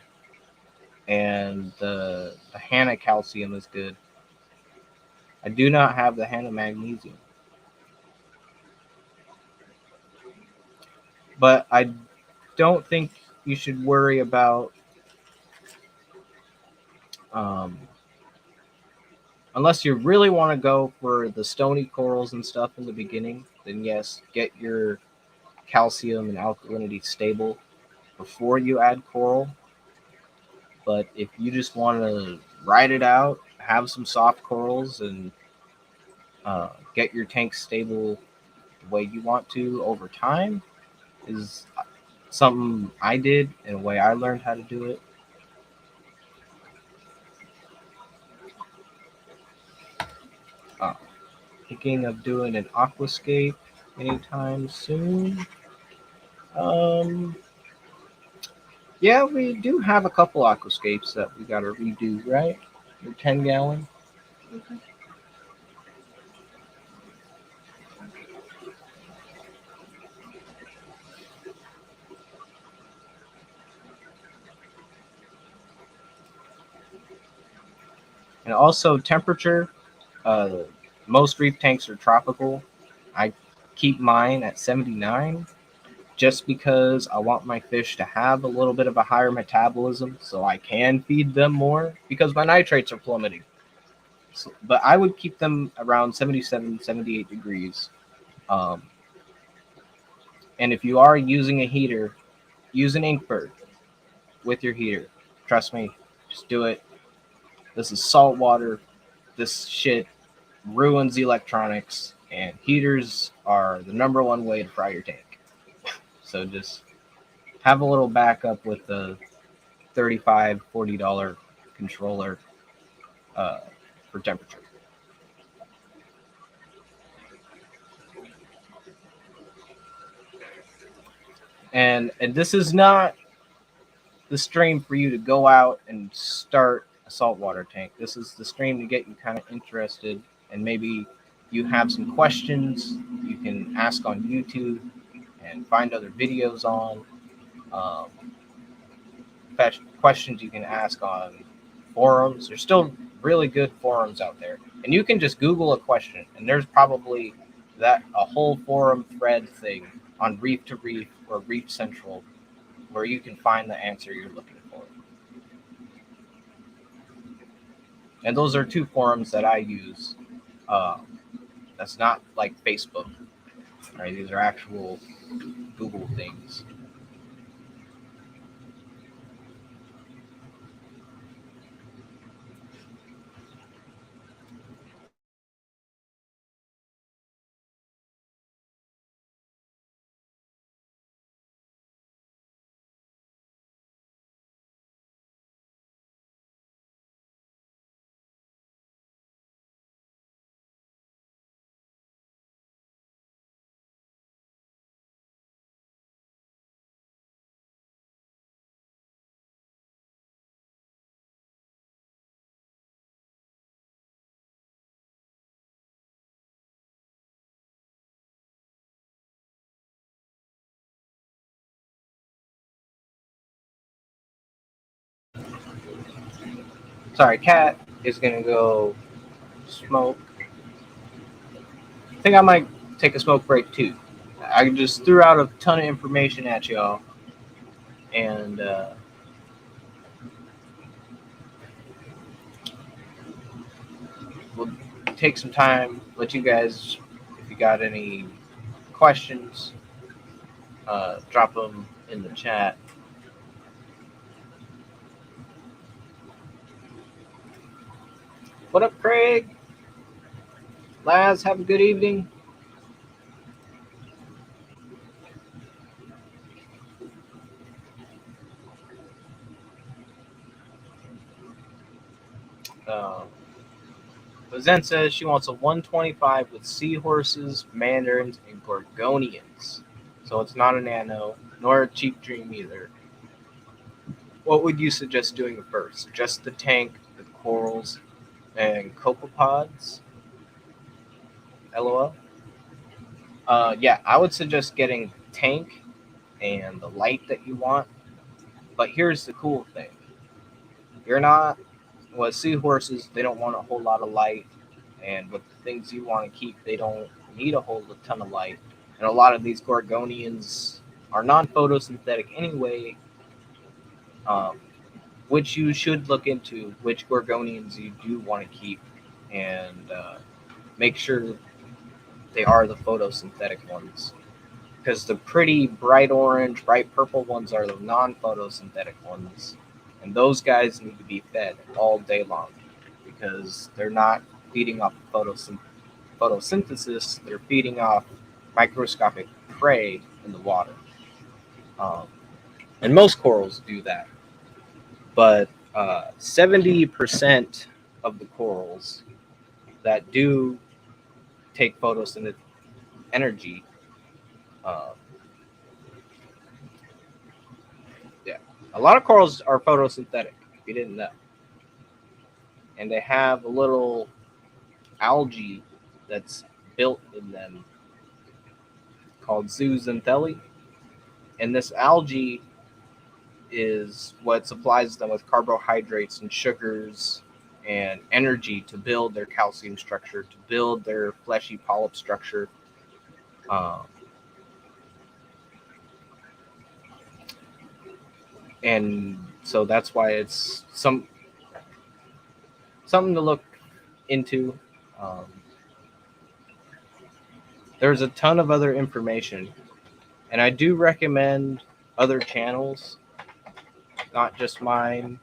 And the Hannah calcium is good. I do not have the Hannah magnesium. But I don't think you should worry about unless you really want to go for the stony corals and stuff in the beginning, then yes, get your calcium and alkalinity stable before you add coral. But if you just want to ride it out, have some soft corals, and get your tank stable the way you want to over time, is something I did and a way I learned how to do it. Thinking of doing an aquascape anytime soon. Yeah, we do have a couple aquascapes that we got to redo, right? They're 10 gallon. Okay. And also temperature. Most reef tanks are tropical. I keep mine at 79 just because I want my fish to have a little bit of a higher metabolism so I can feed them more because my nitrates are plummeting. So, but I would keep them around 77, 78 degrees. And if you are using a heater, use an Inkbird with your heater. Trust me, just do it. This is salt water. This shit ruins electronics, and heaters are the number one way to fry your tank. So just have a little backup with the $35, $40 controller for temperature. And this is not the stream for you to go out and start a saltwater tank. This is the stream to get you kind of interested, and maybe you have some questions you can ask on YouTube and find other videos on. Questions you can ask on forums. There's still really good forums out there, and you can just Google a question, and there's probably a whole forum thread thing on Reef to Reef or Reef Central where you can find the answer you're looking for. And those are two forums that I use. That's not like Facebook, right? These are actual Google things. Sorry, Cat is gonna go smoke. I think I might take a smoke break too. I just threw out a ton of information at y'all, and we'll take some time. Let you guys, if you got any questions, drop them in the chat. What up, Craig? Laz, have a good evening. But Zen says she wants a 125 with seahorses, mandarins, and gorgonians. So it's not a nano, nor a cheap dream either. What would you suggest doing first? Just the tank, the corals, and copepods? LOL. Yeah, I would suggest getting tank and the light that you want. But here's the cool thing. You're not, well, seahorses, they don't want a whole lot of light. And with the things you want to keep, they don't need a whole ton of light. And a lot of these gorgonians are non-photosynthetic anyway, which you should look into, which gorgonians you do want to keep, and make sure they are the photosynthetic ones. Because the pretty bright orange, bright purple ones are the non-photosynthetic ones. And those guys need to be fed all day long because they're not feeding off photosynthesis, they're feeding off microscopic prey in the water. And most corals do that. But 70% of the corals that do take photosynthetic energy, a lot of corals are photosynthetic, if you didn't know. And they have a little algae that's built in them called zooxanthellae. And this algae is what supplies them with carbohydrates and sugars and energy to build their calcium structure, to build their fleshy polyp structure. And so that's why it's something to look into. There's a ton of other information, and I do recommend other channels, not just mine.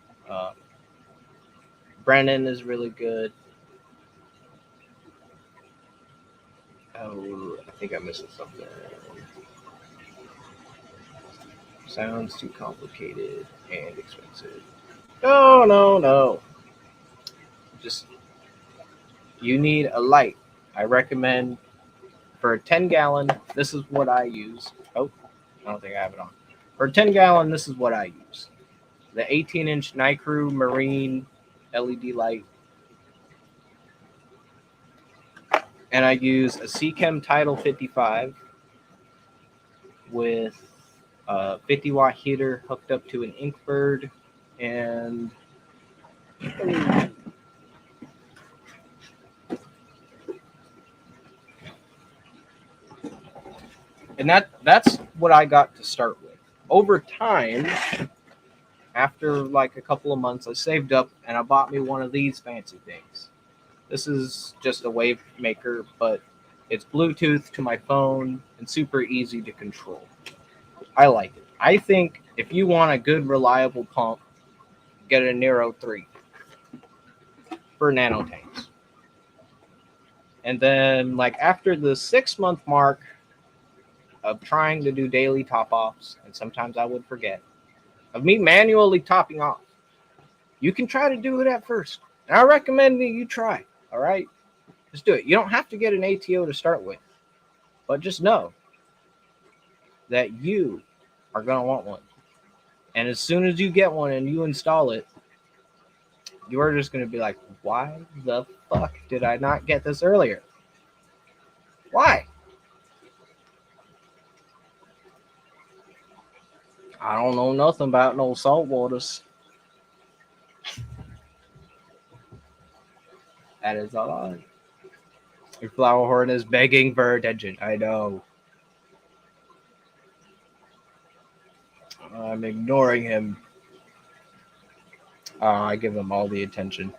Brennan is really good. Oh, I think I'm missing something. Sounds too complicated and expensive. No. Just, you need a light. I recommend for a 10-gallon, this is what I use. Oh, I don't think I have it on. For a 10-gallon, this is what I use. The 18-inch Nicrew Marine LED light. And I use a Seachem Tidal 55 with a 50-watt heater hooked up to an Inkbird, and that's what I got to start with. over time, after like a couple of months, I saved up and I bought me one of these fancy things. This is just a wave maker, but it's Bluetooth to my phone and super easy to control. I like it. I think if you want a good, reliable pump, get a Nero 3 for nano tanks. And then, like, after the 6-month mark of trying to do daily top-offs, and sometimes I would forget, of me manually topping off, you can try to do it at first. And I recommend that you try, all right? Just do it. You don't have to get an ATO to start with, but just know that you are going to want one. And as soon as you get one and you install it, you are just going to be like, why the fuck did I not get this earlier? Why? I don't know nothing about no saltwaters. That is all I. Your flower horn is begging for attention. I know. I'm ignoring him. I give him all the attention.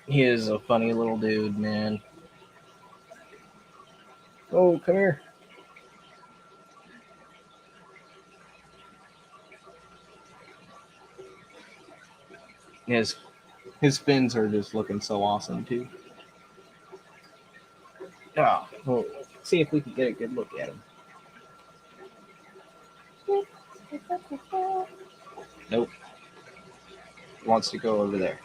He is a funny little dude, man. Oh, come here. His fins are just looking so awesome too. Oh, well, let's see if we can get a good look at him. Nope. He wants to go over there.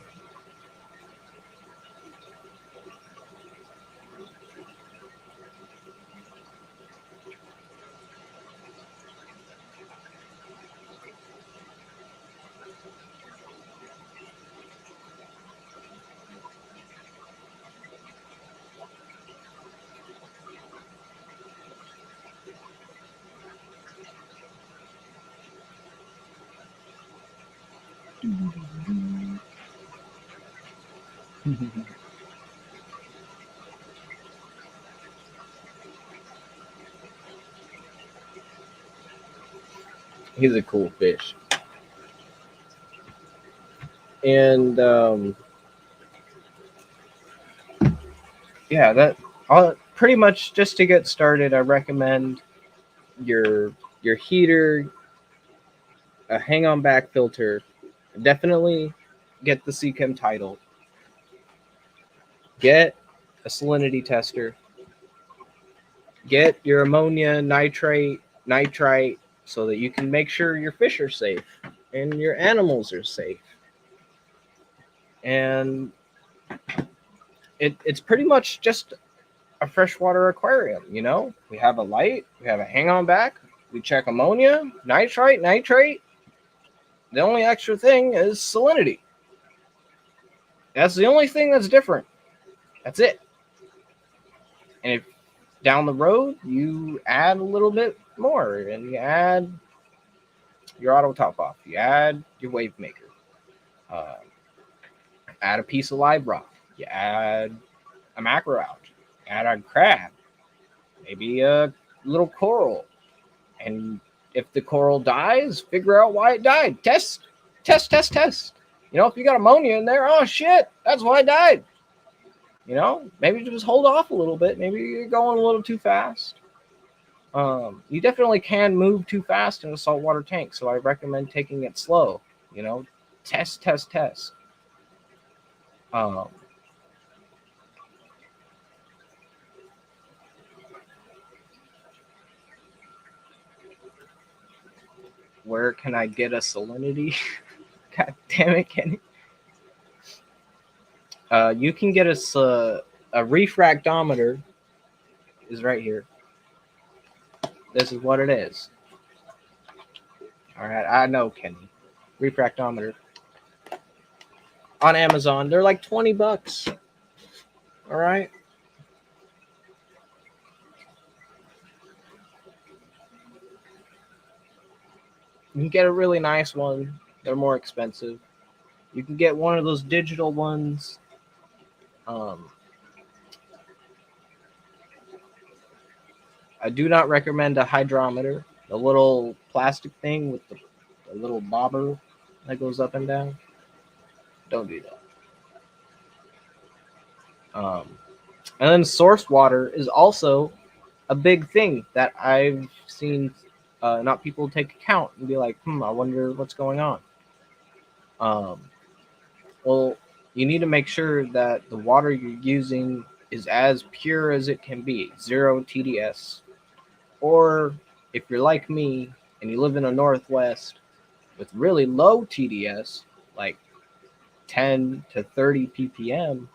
He's a cool fish. And yeah, that pretty much just to get started. I recommend your heater, a hang-on back filter. Definitely get the Seachem title. Get a salinity tester. Get your ammonia, nitrite, so that you can make sure your fish are safe and your animals are safe. And it's pretty much just a freshwater aquarium, you know? We have a light, we have a hang-on back, we check ammonia, nitrate. The only extra thing is salinity. That's the only thing that's different. That's it. And if down the road you add a little bit more and you add your auto top off, you add your wave maker, add a piece of live rock, you add a macro algae, add a crab, maybe a little coral. And if the coral dies, figure out why it died. Test. You know, if you got ammonia in there, oh shit, that's why it died. You know, maybe just hold off a little bit. Maybe you're going a little too fast. You definitely can move too fast in a saltwater tank, so I recommend taking it slow. You know, test. Where can I get a salinity? God damn it, Kenny. You can get us a refractometer. Is right here. This is what it is. All right, I know, Kenny. Refractometer on Amazon. They're like $20. All right. You can get a really nice one. They're more expensive. You can get one of those digital ones. I do not recommend a hydrometer, the little plastic thing with the little bobber that goes up and down. Don't do that. And then source water is also a big thing that I've seen not people take account and be like, I wonder what's going on. Well, you need to make sure that the water you're using is as pure as it can be, 0 TDS. Or if you're like me and you live in the Northwest with really low TDS, like 10 to 30 ppm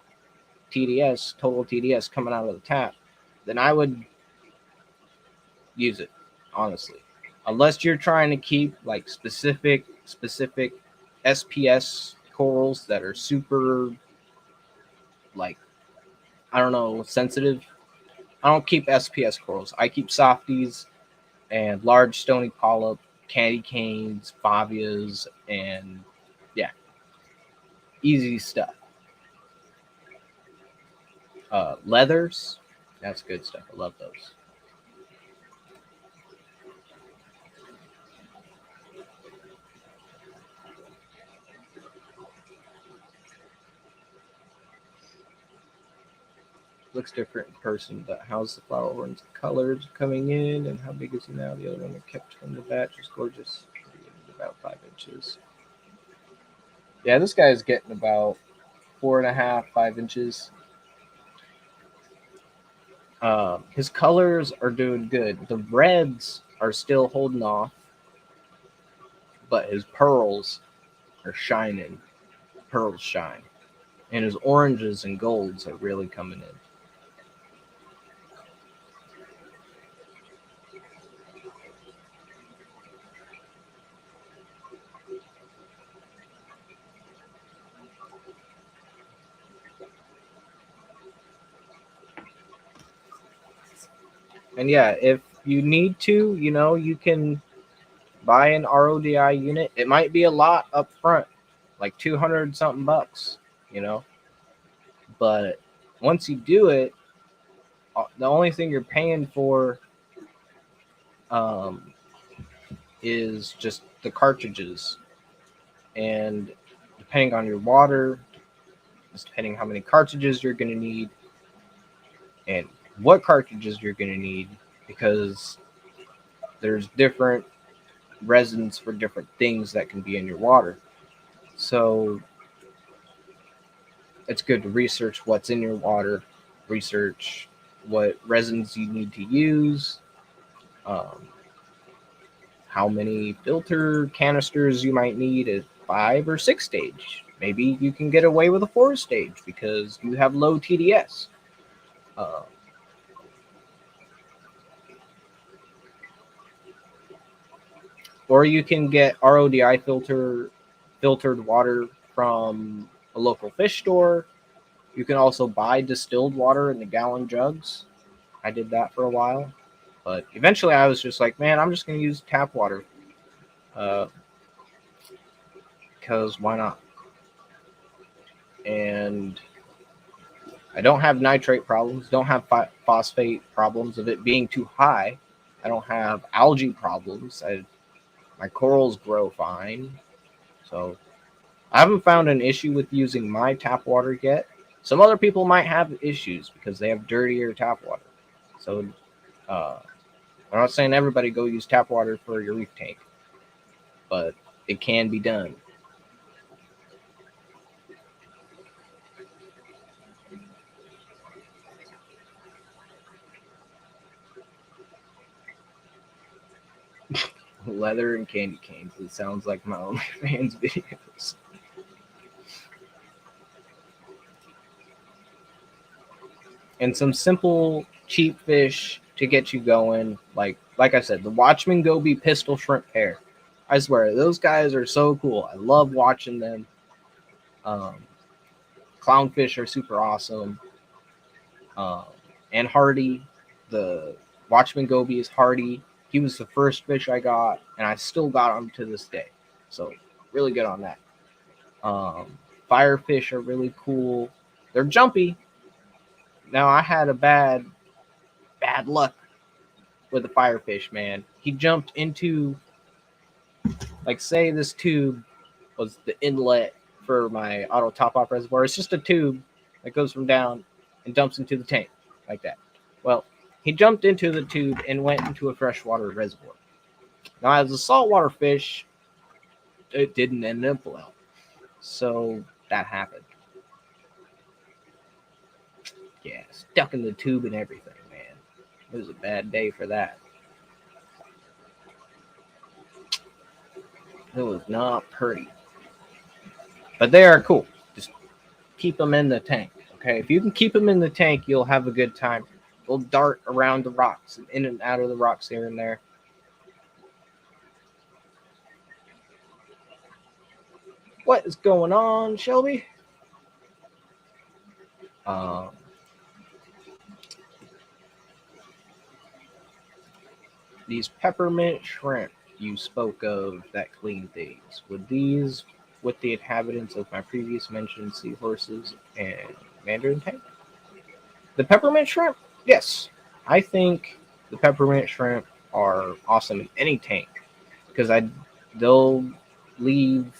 TDS, total TDS coming out of the tap, then I would use it, honestly. Unless you're trying to keep like specific SPS corals that are super, like, I don't know, sensitive. I don't keep SPS corals. I keep softies and large stony polyp, candy canes, favias, and yeah, easy stuff. Leathers, that's good stuff. I love those. Looks different in person, but how's the flower orange colors coming in, and how big is he now? The other one that kept from the batch is gorgeous. About 5 inches. Yeah, this guy's getting about 4.5, 5 inches. His colors are doing good. The reds are still holding off, but his pearls are shining. Pearls shine. And his oranges and golds are really coming in. And yeah, if you need to, you can buy an RODI unit. It might be a lot up front, like 200 something bucks, but once you do it, the only thing you're paying for is just the cartridges, and depending on your water, depending how many cartridges you're going to need and what cartridges you're going to need, because there's different resins for different things that can be in your water. So it's good to research what's in your water, research what resins you need to use, how many filter canisters you might need at 5 or 6 stage. Maybe you can get away with a 4 stage because you have low TDS. Or you can get RODI filtered water from a local fish store. You can also buy distilled water in the gallon jugs. I did that for a while. But eventually I was just like, man, I'm just going to use tap water. Because why not? And I don't have nitrate problems. Don't have phosphate problems of it being too high. I don't have algae problems. My corals grow fine. So I haven't found an issue with using my tap water yet. Some other people might have issues because they have dirtier tap water. So I'm not saying everybody go use tap water for your reef tank, but it can be done. Leather and candy canes. It sounds like my OnlyFans videos. And some simple, cheap fish to get you going. Like I said, the Watchman Goby pistol shrimp pair. I swear, those guys are so cool. I love watching them. Clownfish are super awesome. And hardy. The Watchman Goby is hardy. He was the first fish I got, and I still got him to this day. So really good on that. Firefish are really cool. They're jumpy. Now I had a bad luck with the firefish, man. He jumped into, like, say this tube was the inlet for my auto top off reservoir. It's just a tube that goes from down and dumps into the tank like that. Well, he jumped into the tube and went into a freshwater reservoir. Now, as a saltwater fish, it didn't end up well. So that happened. Yeah, stuck in the tube and everything, man. It was a bad day for that. It was not pretty. But they are cool. Just keep them in the tank, okay? If you can keep them in the tank, you'll have a good time. They'll dart around the rocks and in and out of the rocks here and there. What is going on, Shelby? These peppermint shrimp you spoke of that clean things. Would these with the inhabitants of my previous mentioned seahorses and mandarin tank? The peppermint shrimp? Yes. I think the peppermint shrimp are awesome in any tank because they'll leave,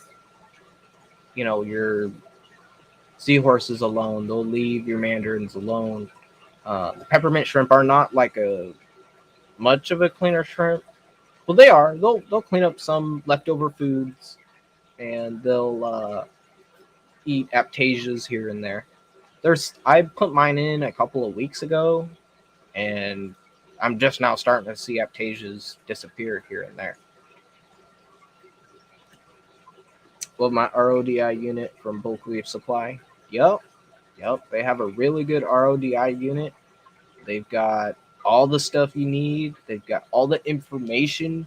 your seahorses alone. They'll leave your mandarins alone. The peppermint shrimp are not like a much of a cleaner shrimp. Well, they are. They'll clean up some leftover foods, and they'll eat aptasias here and there. I put mine in a couple of weeks ago, and I'm just now starting to see aptasias disappear here and there. Well, my RODI unit from Bulk Leaf Supply. Yep. They have a really good RODI unit. They've got all the stuff you need. They've got all the information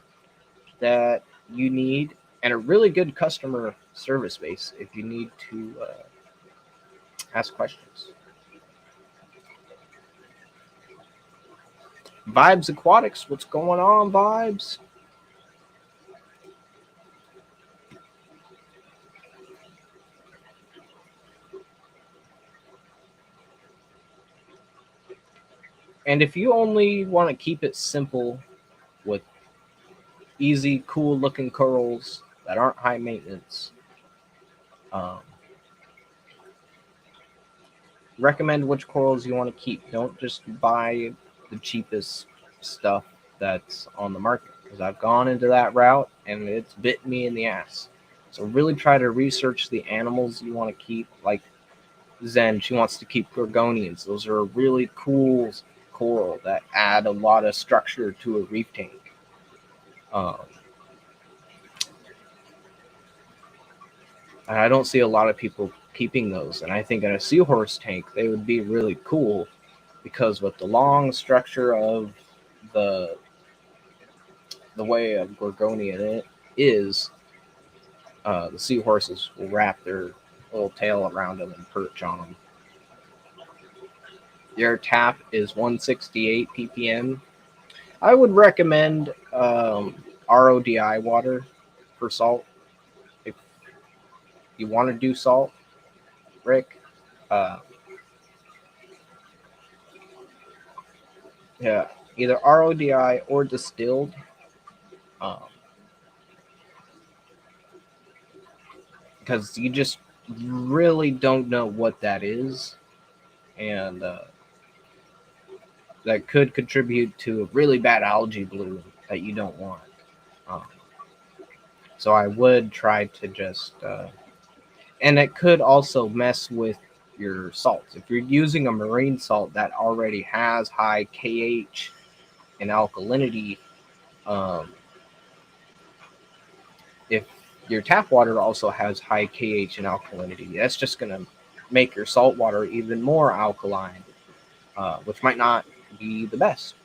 that you need, and a really good customer service base if you need to ask questions. Vibes Aquatics, what's going on, Vibes? And if you only want to keep it simple with easy, cool looking corals that aren't high maintenance, recommend which corals you want to keep. Don't just buy the cheapest stuff that's on the market, because I've gone into that route and it's bit me in the ass. So really try to research the animals you want to keep. Like Zen, she wants to keep gorgonians. Those are a really cool coral that add a lot of structure to a reef tank. And I don't see a lot of people keeping those. And I think in a seahorse tank, they would be really cool, because with the long structure of the way a gorgonian is, the seahorses will wrap their little tail around them and perch on them. Your tap is 168 ppm. I would recommend RODI water for salt. If you want to do salt, Rick, yeah, either RODI or distilled. Because you just really don't know what that is, and that could contribute to a really bad algae bloom that you don't want. So I would try to just, and it could also mess with your salts. If you're using a marine salt that already has high KH and alkalinity, if your tap water also has high KH and alkalinity, that's just going to make your salt water even more alkaline, which might not be the best.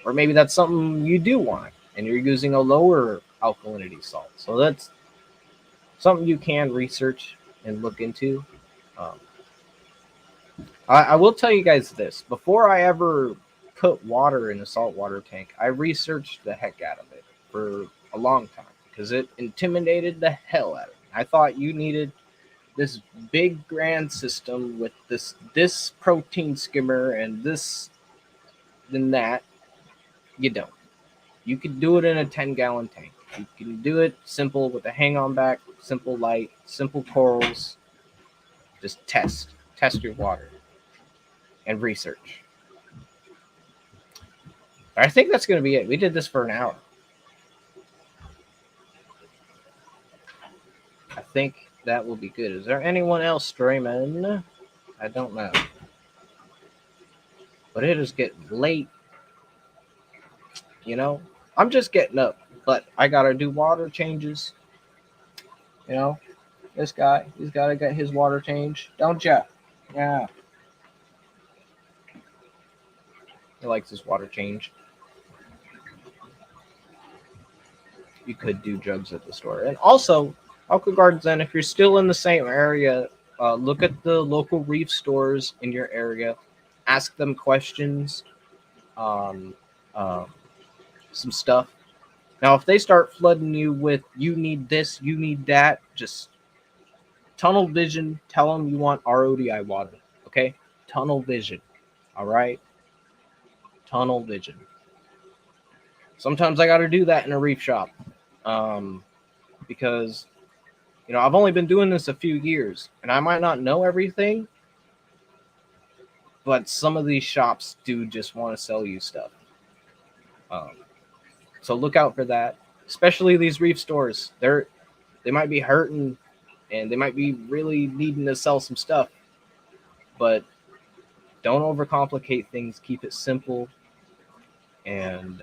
Or maybe that's something you do want, and you're using a lower alkalinity salt. So that's something you can research and look into. I will tell you guys this. Before I ever put water in a saltwater tank, I researched the heck out of it for a long time, because it intimidated the hell out of me. I thought you needed this big grand system with this protein skimmer and this and that. You don't. You can do it in a 10-gallon tank. You can do it simple with a hang-on back, simple light, simple corals. Just test your water and research. I think that's going to be it. We did this for an hour. I think that will be good. Is there anyone else streaming? I don't know. But it is getting late. You know, I'm just getting up, but I got to do water changes. You know, this guy, he's got to get his water change. Don't ya? Yeah. He likes his water change. You could do jugs at the store. And also, Aqua Gardens, then, if you're still in the same area, look at the local reef stores in your area. Ask them questions on some stuff. Now, if they start flooding you with, you need this, you need that, just tunnel vision. Tell them you want RODI water. Okay? Tunnel vision. All right? Tunnel vision. Sometimes I got to do that in a reef shop. Because, you know, I've only been doing this a few years, and I might not know everything, but some of these shops do just want to sell you stuff. So look out for that, especially these reef stores. They might be hurting, and they might be really needing to sell some stuff, but don't overcomplicate things. Keep it simple, and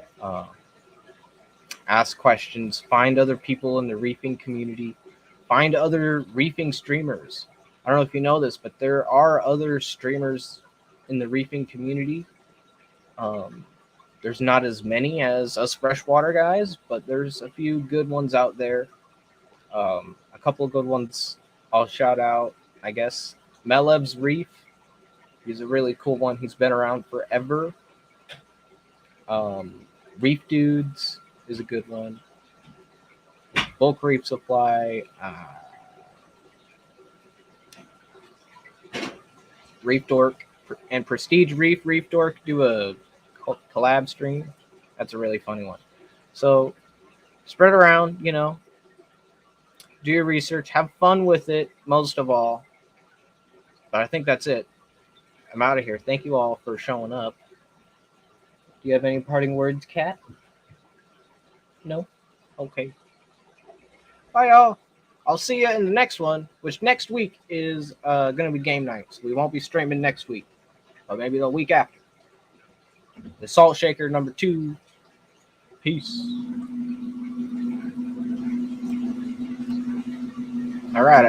ask questions. Find other people in the reefing community. Find other reefing streamers. I don't know if you know this, but there are other streamers in the reefing community. There's not as many as us freshwater guys, but there's a few good ones out there. A couple of good ones I'll shout out, I guess. Melev's Reef. He's a really cool one. He's been around forever. Reef Dudes is a good one. Bulk Reef Supply. Reef Dork and Prestige Reef Dork do a collab stream. That's a really funny one. So spread around, you know, do your research, have fun with it, most of all. But I think that's it. I'm out of here. Thank you all for showing up. Do you have any parting words, Kat? No? Okay. Bye, y'all. I'll see you in the next one, which next week is going to be game night. So we won't be streaming next week, but maybe the week after. The Salt Shaker #2. Peace. All right.